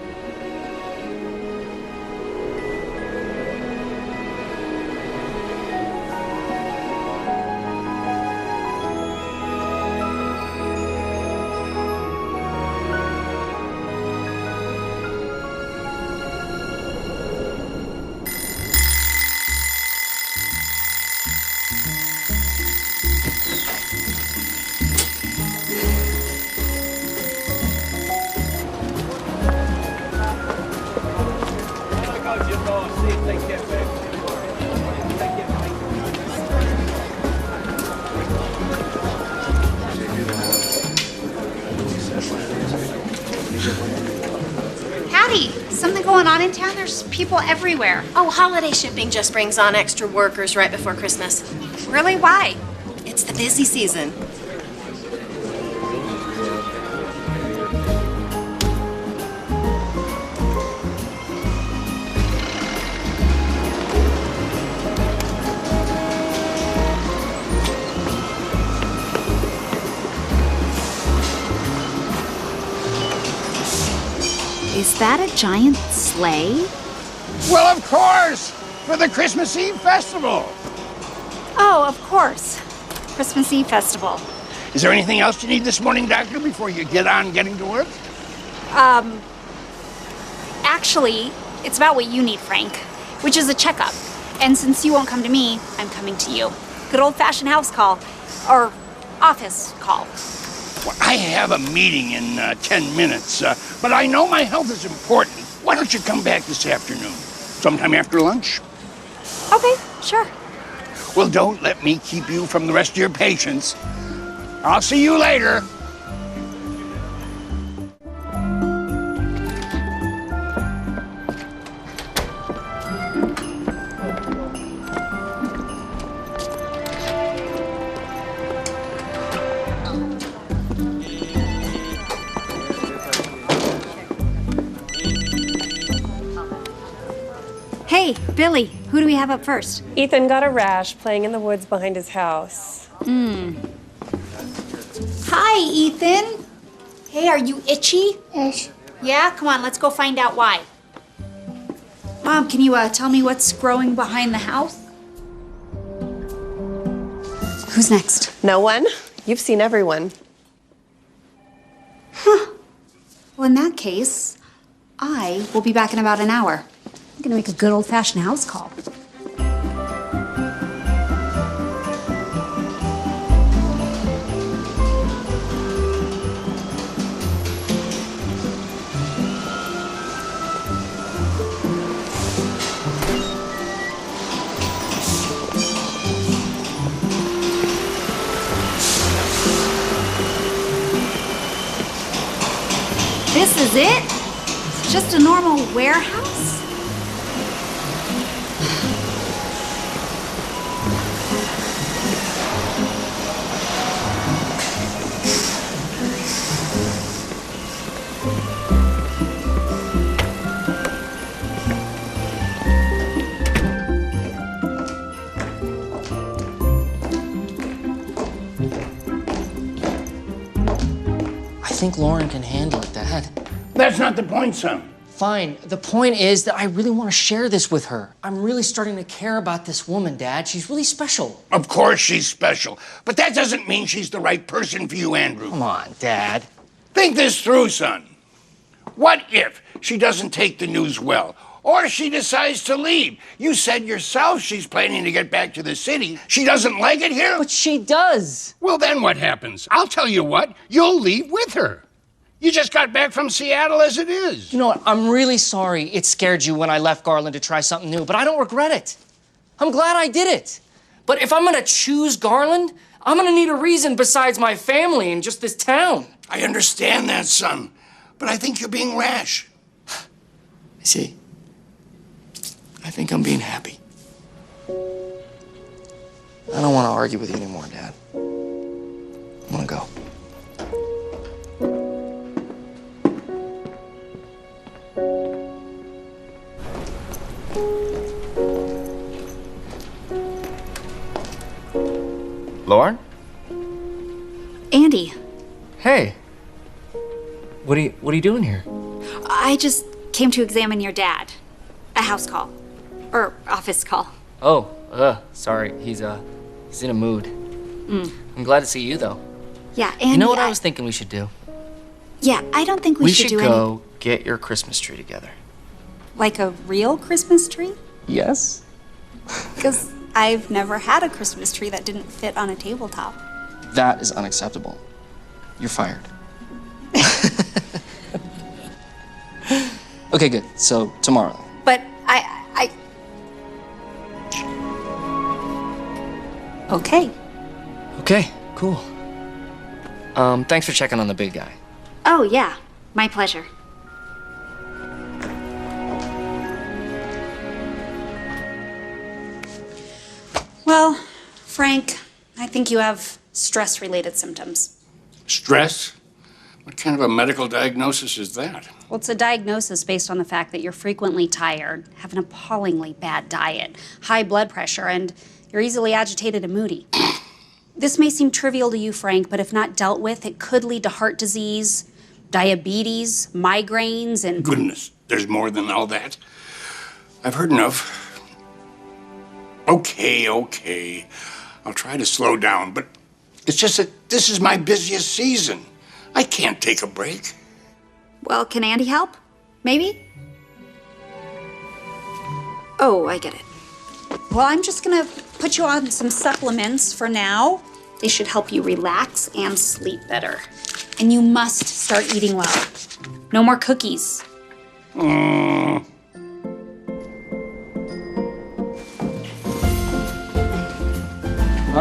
Hattie, something going on in town? There's people everywhere. Oh, holiday shipping just brings on extra workers right before Christmas. Really? Why? It's the busy season. Is that a giant sleigh? Well, of course, for the Christmas Eve festival. Oh, of course. Christmas Eve festival. Is there anything else you need this morning, Doctor, before you get on getting to work? Actually, it's about what you need, Frank, which is a checkup. And since you won't come to me, I'm coming to you. Good old-fashioned house call. Or office call. Well, I have a meeting in 10 minutes, but I know my health is important. Why don't you come back this afternoon? Sometime after lunch? Okay, sure. Well, don't let me keep you from the rest of your patients. I'll see you later. Hey, Billy, who do we have up first? Ethan got a rash playing in the woods behind his house. Hi, Ethan. Hey, are you itchy? Yes. Yeah? Come on, let's go find out why. Mom, can you tell me what's growing behind the house? Who's next? No one? You've seen everyone. Well, in that case, I will be back in about an hour. I'm gonna make a good old-fashioned house call. This is it? It's just a normal warehouse? think Lauren can handle it, Dad. That's not the point, son. Fine. The point is that I really want to share this with her. I'm really starting to care about this woman, Dad. She's really special. Of course she's special, but that doesn't mean she's the right person for you, Andrew. Come on, Dad. Think this through, son. What if she doesn't take the news well? Or she decides to leave? You said yourself she's planning to get back to the city. She doesn't like it here? But she does. Well, then what happens? I'll tell you what. You'll leave with her. You just got back from Seattle as it is. You know what? I'm really sorry it scared you when I left Garland to try something new, but I don't regret it. I'm glad I did it. But if I'm gonna choose Garland, I'm gonna need a reason besides my family and just this town. I understand that, son, but I think you're being rash. See, I think I'm being happy. I don't want to argue with you anymore, Dad. I want to go. Lauren? Andy, Hey. What are you doing here? I just came to examine your dad. A house call. Or office call. Oh, sorry. He's in a mood. I'm glad to see you, though. Yeah, Andy, You know what I was thinking we should do? Yeah, I don't think we should do go get your Christmas tree together. like a real Christmas tree. Yes? Because I've never had a Christmas tree that didn't fit on a tabletop. That is unacceptable. You're fired. Okay, good. So, tomorrow. But Okay. Okay, cool. Thanks for checking on the big guy. Oh, yeah. My pleasure. Well, Frank, I think you have stress-related symptoms. Stress? What kind of a medical diagnosis is that? Well, it's a diagnosis based on the fact that you're frequently tired, have an appallingly bad diet, high blood pressure, and you're easily agitated and moody. This may seem trivial to you, Frank, but if not dealt with, it could lead to heart disease, diabetes, migraines, and... Goodness, there's more than all that. I've heard enough. Okay. I'll try to slow down, but it's just that this is my busiest season. I can't take a break. Well, can Andy help? Maybe? Oh, I get it. Well, I'm just gonna put you on some supplements for now. They should help you relax and sleep better. And you must start eating well. No more cookies. All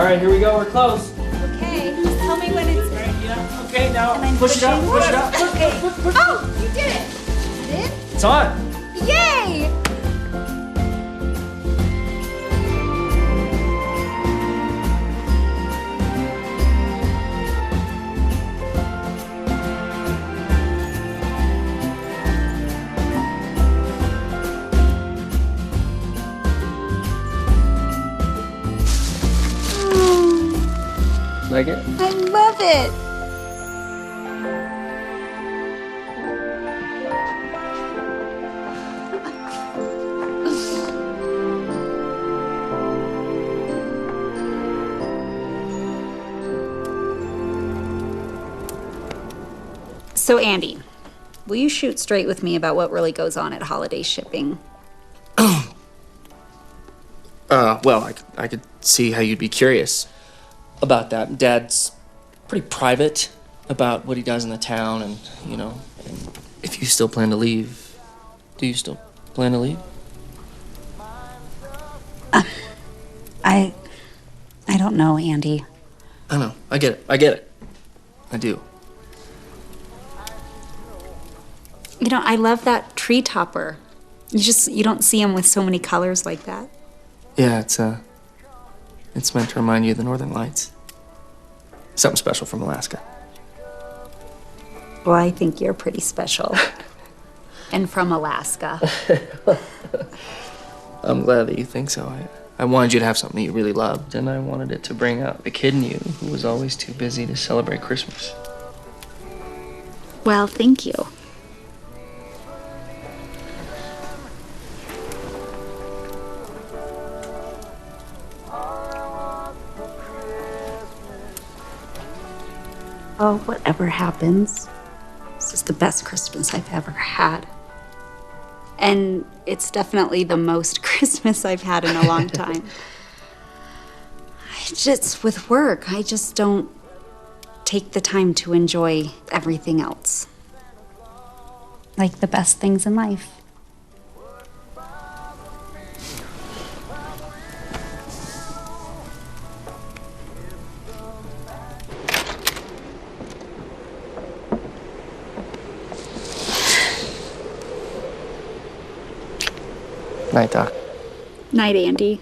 right, here we go. We're close. Okay, tell me when it's... Yeah, okay, now push it up, push it up. Okay. Oh, you did it. You did? It's on. Yay! Like it? I love it. So, Andy, will you shoot straight with me about what really goes on at holiday shipping? Well, I could see how you'd be curious about that. Dad's pretty private about what he does in the town, and, you know, and if you still plan to leave. Do you still plan to leave? I don't know, Andy. I know. I get it. I do. You know, I love that tree topper. You don't see them with so many colors like that. Yeah, it's meant to remind you of the Northern Lights. Something special from Alaska. Well, I think you're pretty special. And from Alaska. I'm glad that you think so. I wanted you to have something you really loved, and I wanted it to bring out the kid in you who was always too busy to celebrate Christmas. Well, thank you. Oh, whatever happens, this is the best Christmas I've ever had. And it's definitely the most Christmas I've had in a long time. With work, I just don't take the time to enjoy everything else. Like the best things in life. Night, Doc. Night, Andy.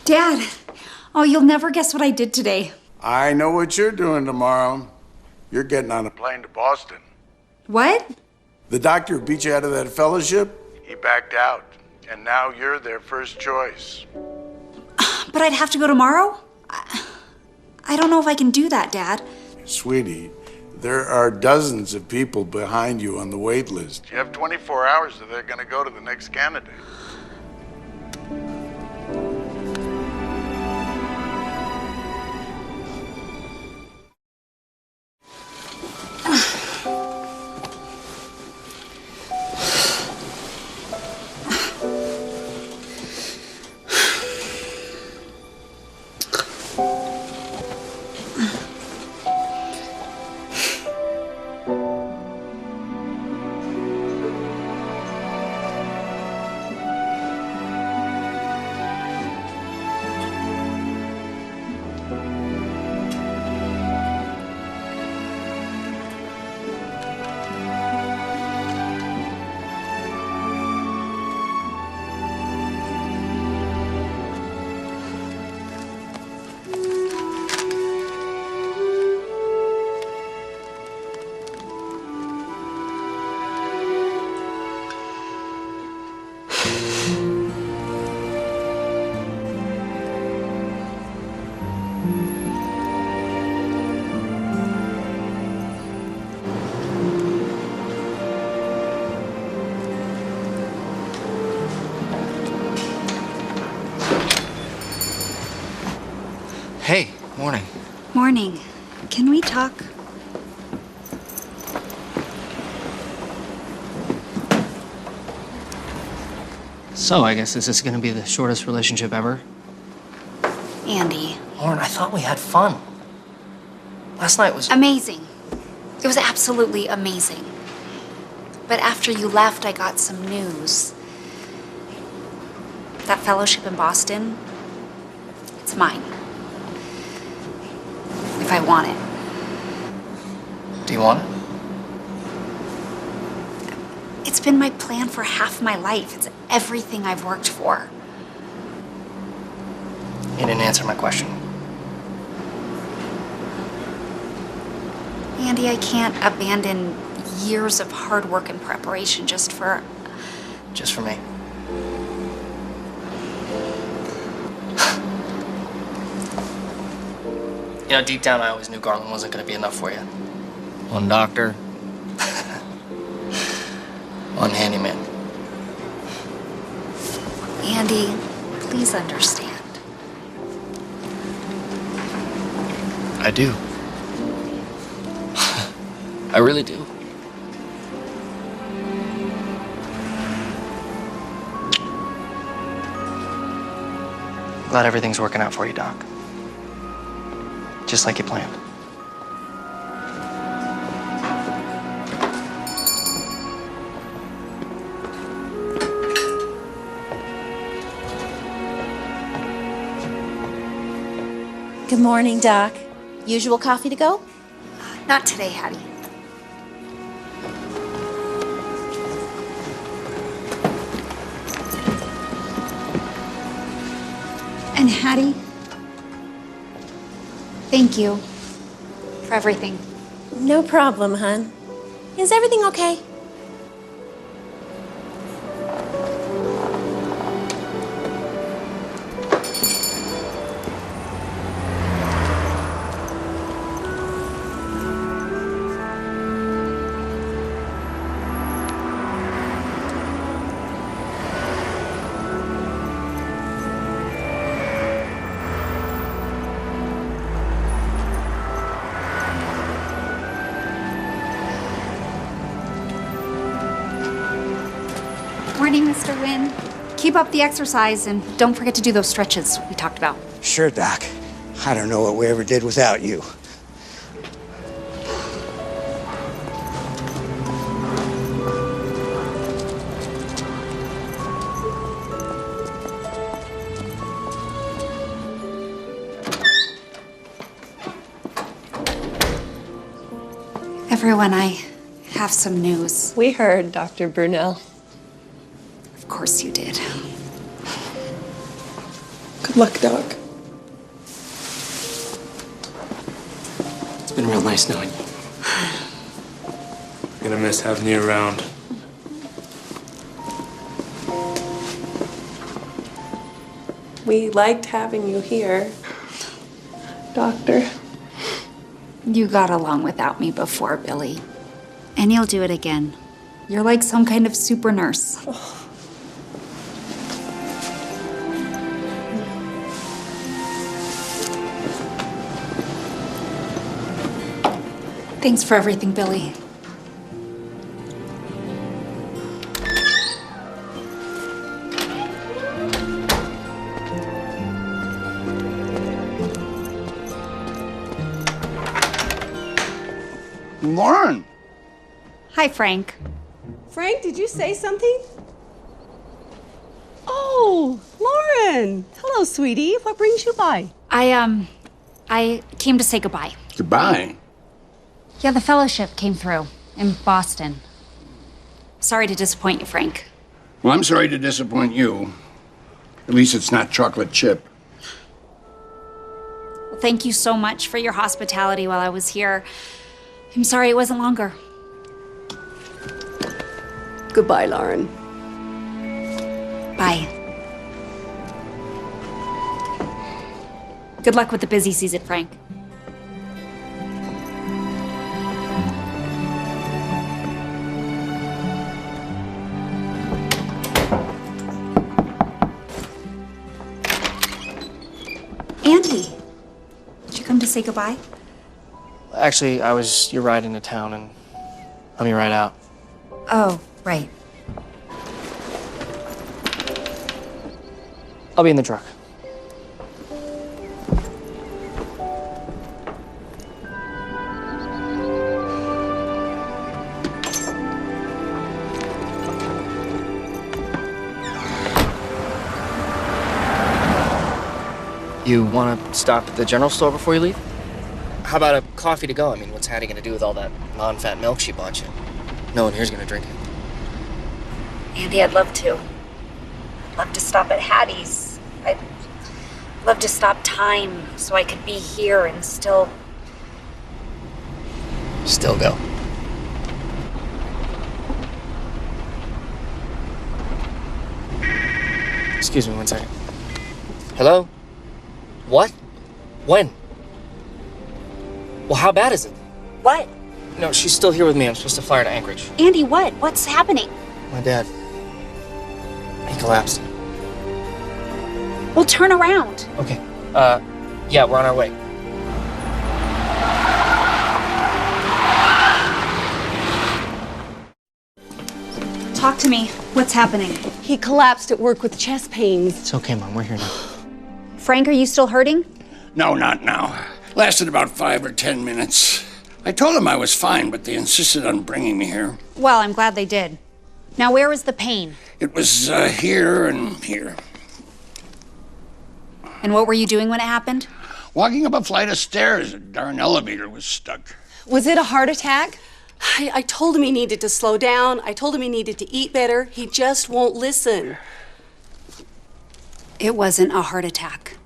Dad, oh, you'll never guess what I did today. I know what you're doing tomorrow. You're getting on a plane to Boston. What? The doctor who beat you out of that fellowship, he backed out. And now you're their first choice. But I'd have to go tomorrow? I don't know if I can do that, Dad. Sweetie, there are dozens of people behind you on the wait list. You have 24 hours that they're going to go to the next candidate. Hey, morning. Morning. Can we talk? So, I guess this is gonna be the shortest relationship ever? Andy. Lauren, I thought we had fun. Last night was... Amazing. It was absolutely amazing. But after you left, I got some news. That fellowship in Boston, it's mine. If I want it. Do you want it? It's been my plan for half my life. It's everything I've worked for. You didn't answer my question. Andy, I can't abandon years of hard work and preparation just for... Just for me. You know, deep down, I always knew Garland wasn't going to be enough for you. One doctor. One handyman. Andy, please understand. I do. I really do. Glad everything's working out for you, Doc. Just like you planned. Good morning, Doc. Usual coffee to go? Not today, Hattie. And Hattie, thank you for everything. No problem, hon. Is everything okay? Morning, Mr. Wynn. Keep up the exercise and don't forget to do those stretches we talked about. Sure, Doc. I don't know what we ever did without you. Everyone, I have some news. We heard, Dr. Brunel. Of course you did. Good luck, Doc. It's been real nice knowing you. Gonna miss having you around. We liked having you here, Doctor. You got along without me before, Billy. And you'll do it again. You're like some kind of super nurse. Thanks for everything, Billy. Lauren! Hi, Frank. Frank, did you say something? Oh, Lauren. Hello, sweetie. What brings you by? I came to say goodbye. Goodbye. Yeah, the fellowship came through in Boston. Sorry to disappoint you, Frank. Well, I'm sorry to disappoint you. At least it's not chocolate chip. Well, thank you so much for your hospitality while I was here. I'm sorry it wasn't longer. Goodbye, Lauren. Bye. Good luck with the busy season, Frank. Andy, did you come to say goodbye? Actually, I was your ride into town, and I'm your ride out. Oh, right. I'll be in the truck. You want to stop at the general store before you leave? How about a coffee to go? I mean, what's Hattie going to do with all that non-fat milk she bought you? No one here's going to drink it. Andy, I'd love to. I'd love to stop at Hattie's. I'd love to stop time so I could be here and still... Still go. Excuse me 1 second. Hello? What? When? Well, how bad is it? What? No, she's still here with me. I'm supposed to fly her to Anchorage. Andy, what? What's happening? My dad. He collapsed. Well, turn around. Okay. Yeah, we're on our way. Talk to me. What's happening? He collapsed at work with chest pains. It's okay, Mom. We're here now. Frank, are you still hurting? No, not now. Lasted about 5 or 10 minutes. I told them I was fine, but they insisted on bringing me here. Well, I'm glad they did. Now, where was the pain? It was here and here. And what were you doing when it happened? Walking up a flight of stairs, a darn elevator was stuck. Was it a heart attack? I told him he needed to slow down. I told him he needed to eat better. He just won't listen. It wasn't a heart attack.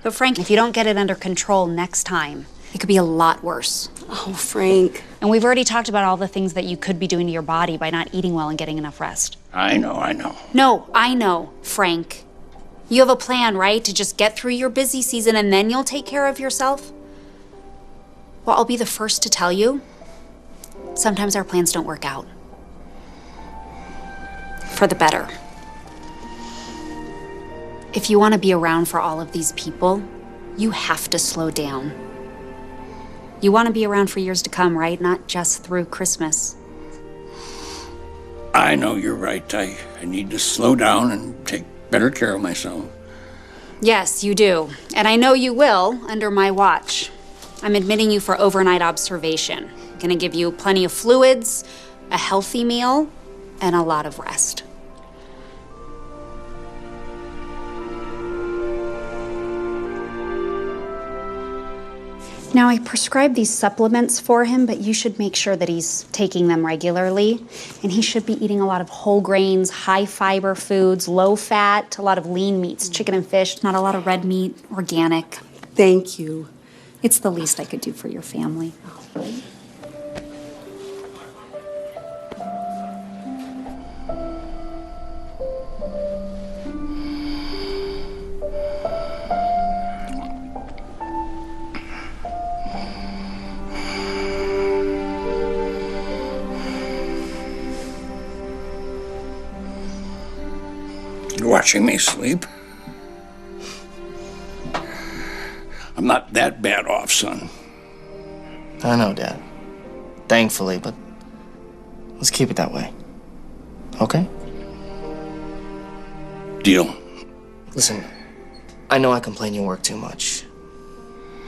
But Frank, if you don't get it under control next time, it could be a lot worse. Oh, Frank. And we've already talked about all the things that you could be doing to your body by not eating well and getting enough rest. I know. No, I know, Frank. You have a plan, right? To just get through your busy season and then you'll take care of yourself? Well, I'll be the first to tell you, sometimes our plans don't work out. For the better. If you want to be around for all of these people, you have to slow down. You want to be around for years to come, right? Not just through Christmas. I know you're right. I need to slow down and take better care of myself. Yes, you do. And I know you will under my watch. I'm admitting you for overnight observation. I'm gonna give you plenty of fluids, a healthy meal, and a lot of rest. Now, I prescribed these supplements for him, but you should make sure that he's taking them regularly. And he should be eating a lot of whole grains, high fiber foods, low fat, a lot of lean meats, chicken and fish, not a lot of red meat, organic. Thank you. It's the least I could do for your family. You're watching me sleep? I'm not that bad off, son. I know, Dad. Thankfully, but let's keep it that way. Okay? Deal. Listen, I know I complain you work too much.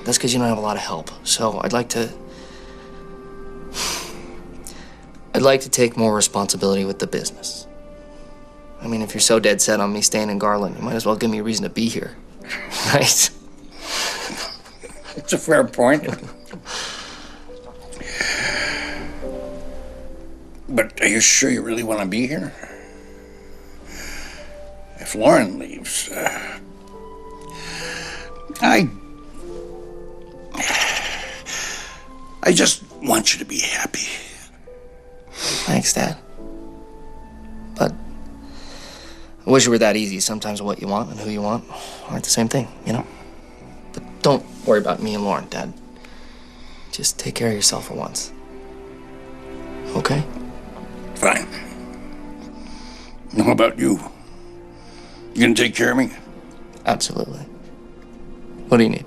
That's because you don't have a lot of help. So I'd like to take more responsibility with the business. I mean, if you're so dead set on me staying in Garland, you might as well give me a reason to be here. Right? It's a fair point. But are you sure you really want to be here? If Lauren leaves, I just want you to be happy. Thanks, Dad. But I wish it were that easy. Sometimes what you want and who you want aren't the same thing, you know? But don't worry about me and Lauren, Dad. Just take care of yourself for once. Okay? Fine. How about you? You gonna take care of me? Absolutely. What do you need?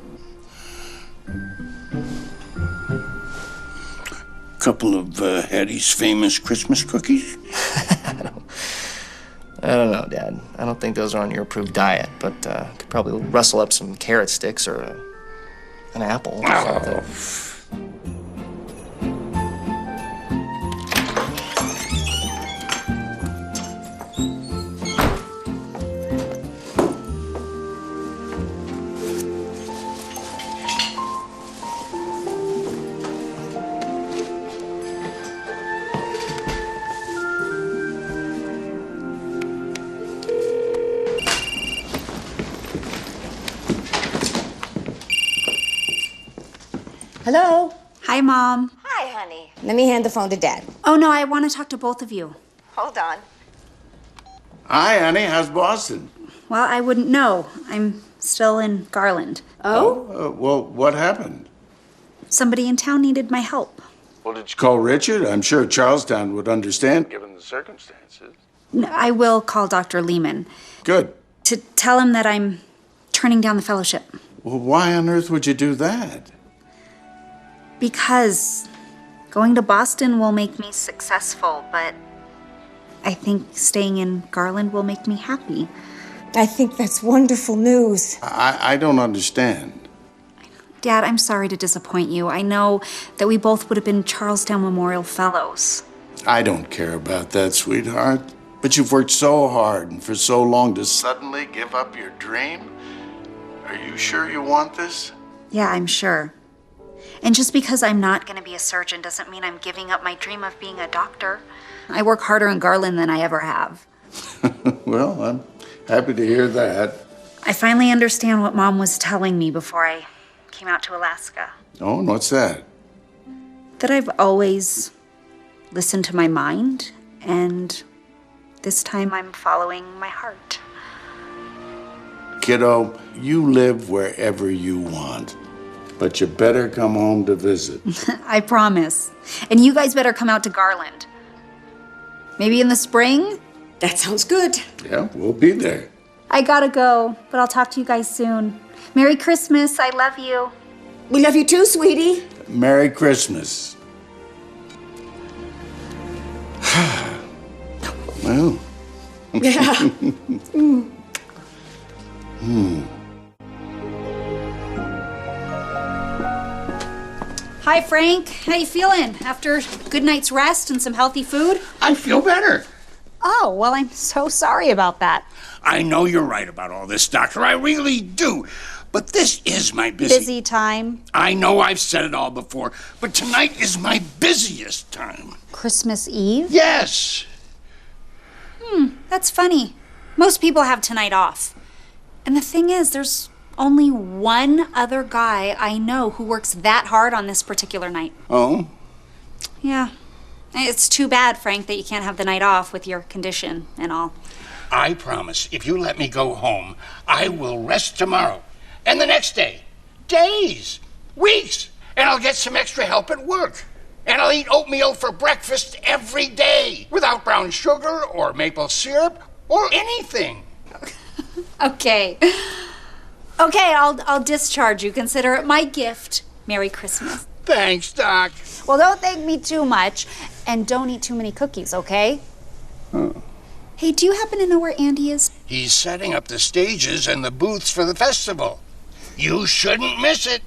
Couple of Hattie's famous Christmas cookies? I don't know, Dad. I don't think those are on your approved diet, but could probably rustle up some carrot sticks or an apple or something. Hello? Hi, Mom. Hi, honey. Let me hand the phone to Dad. Oh, no, I want to talk to both of you. Hold on. Hi, honey. How's Boston? Well, I wouldn't know. I'm still in Garland. Well, what happened? Somebody in town needed my help. Well, did you call Richard? I'm sure Charlestown would understand, given the circumstances. I will call Dr. Lehman Good. to tell him that I'm turning down the fellowship. Well, why on earth would you do that? Because going to Boston will make me successful, but I think staying in Garland will make me happy. I think that's wonderful news. I don't understand. Dad, I'm sorry to disappoint you. I know that we both would have been Charlestown Memorial Fellows. I don't care about that, sweetheart. But you've worked so hard and for so long to suddenly give up your dream? Are you sure you want this? Yeah, I'm sure. And just because I'm not going to be a surgeon doesn't mean I'm giving up my dream of being a doctor. I work harder in Garland than I ever have. Well, I'm happy to hear that. I finally understand what Mom was telling me before I came out to Alaska. Oh, and what's that? That I've always listened to my mind, and this time I'm following my heart. Kiddo, you live wherever you want. But you better come home to visit. I promise. And you guys better come out to Garland. Maybe in the spring? That sounds good. Yeah, we'll be there. I gotta go, but I'll talk to you guys soon. Merry Christmas. I love you. We love you too, sweetie. Merry Christmas. Well. Yeah. Hi, Frank. How you feeling after a good night's rest and some healthy food? I feel better. Oh, well, I'm so sorry about that. I know you're right about all this, Doctor. I really do. But this is my busy time. I know I've said it all before, but tonight is my busiest time. Christmas Eve? Yes. That's funny. Most people have tonight off. And the thing is, there's only one other guy I know who works that hard on this particular night. Oh? Yeah. It's too bad, Frank, that you can't have the night off with your condition and all. I promise, if you let me go home, I will rest tomorrow. And the next day. Days. Weeks. And I'll get some extra help at work. And I'll eat oatmeal for breakfast every day. Without brown sugar or maple syrup or anything. Okay. Okay, I'll discharge you. Consider it my gift. Merry Christmas. Thanks, Doc. Well, don't thank me too much. And don't eat too many cookies, okay? Hey, do you happen to know where Andy is? He's setting up the stages and the booths for the festival. You shouldn't miss it.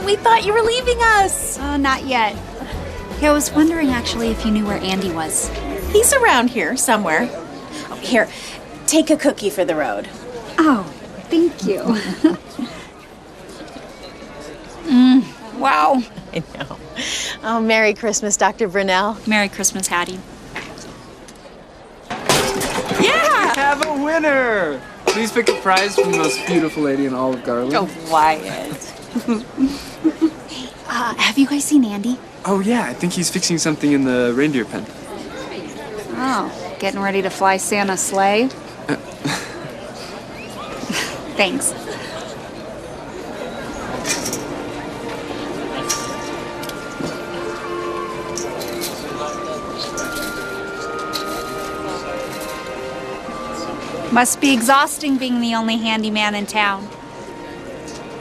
We thought you were leaving us. Oh, not yet. Yeah, I was wondering actually if you knew where Andy was. He's around here somewhere. Oh, here, take a cookie for the road. Oh, thank you. Wow. I know. Oh, Merry Christmas, Dr. Brunel. Merry Christmas, Hattie. Yeah! Have a winner! Please pick a prize from the most beautiful lady in all of Garland. Oh, Wyatt. Have you guys seen Andy? Oh, yeah, I think he's fixing something in the reindeer pen. Oh, getting ready to fly Santa's sleigh? Thanks. Must be exhausting being the only handyman in town.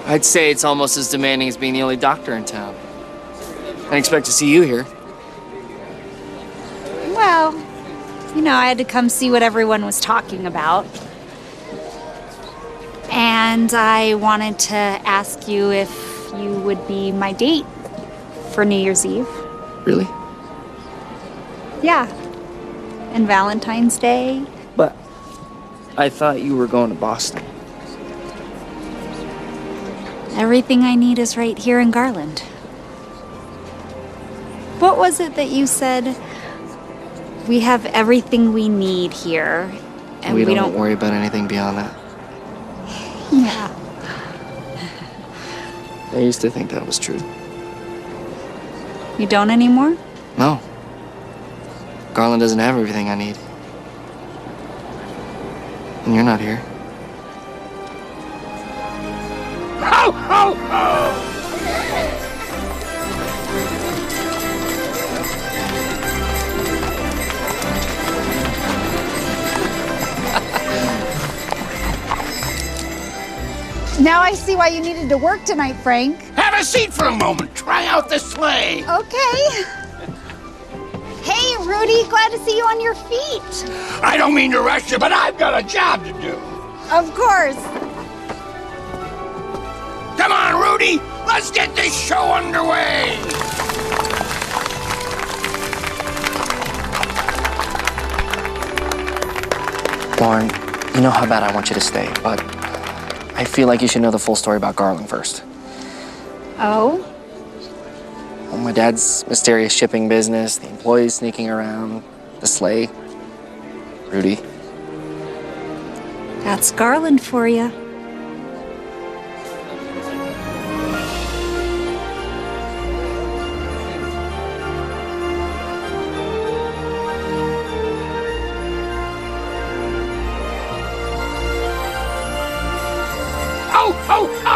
I'd say it's almost as demanding as being the only doctor in town. I didn't expect to see you here. Well, you know, I had to come see what everyone was talking about. And I wanted to ask you if you would be my date for New Year's Eve. Really? Yeah. And Valentine's Day. But I thought you were going to Boston. Everything I need is right here in Garland. What was it that you said? We have everything we need here, and we don't worry about anything beyond that. Yeah. I used to think that was true. You don't anymore? No. Garland doesn't have everything I need. And you're not here. Ho, ho, ho! Now I see why you needed to work tonight, Frank. Have a seat for a moment. Try out the sleigh. Okay. Hey, Rudy, glad to see you on your feet. I don't mean to rush you, but I've got a job to do. Of course. Come on, Rudy. Let's get this show underway. Lauren, you know how bad I want you to stay, but I feel like you should know the full story about Garland first. Oh? Well, my dad's mysterious shipping business, the employees sneaking around, the sleigh, Rudy. That's Garland for you. Ow! Ow!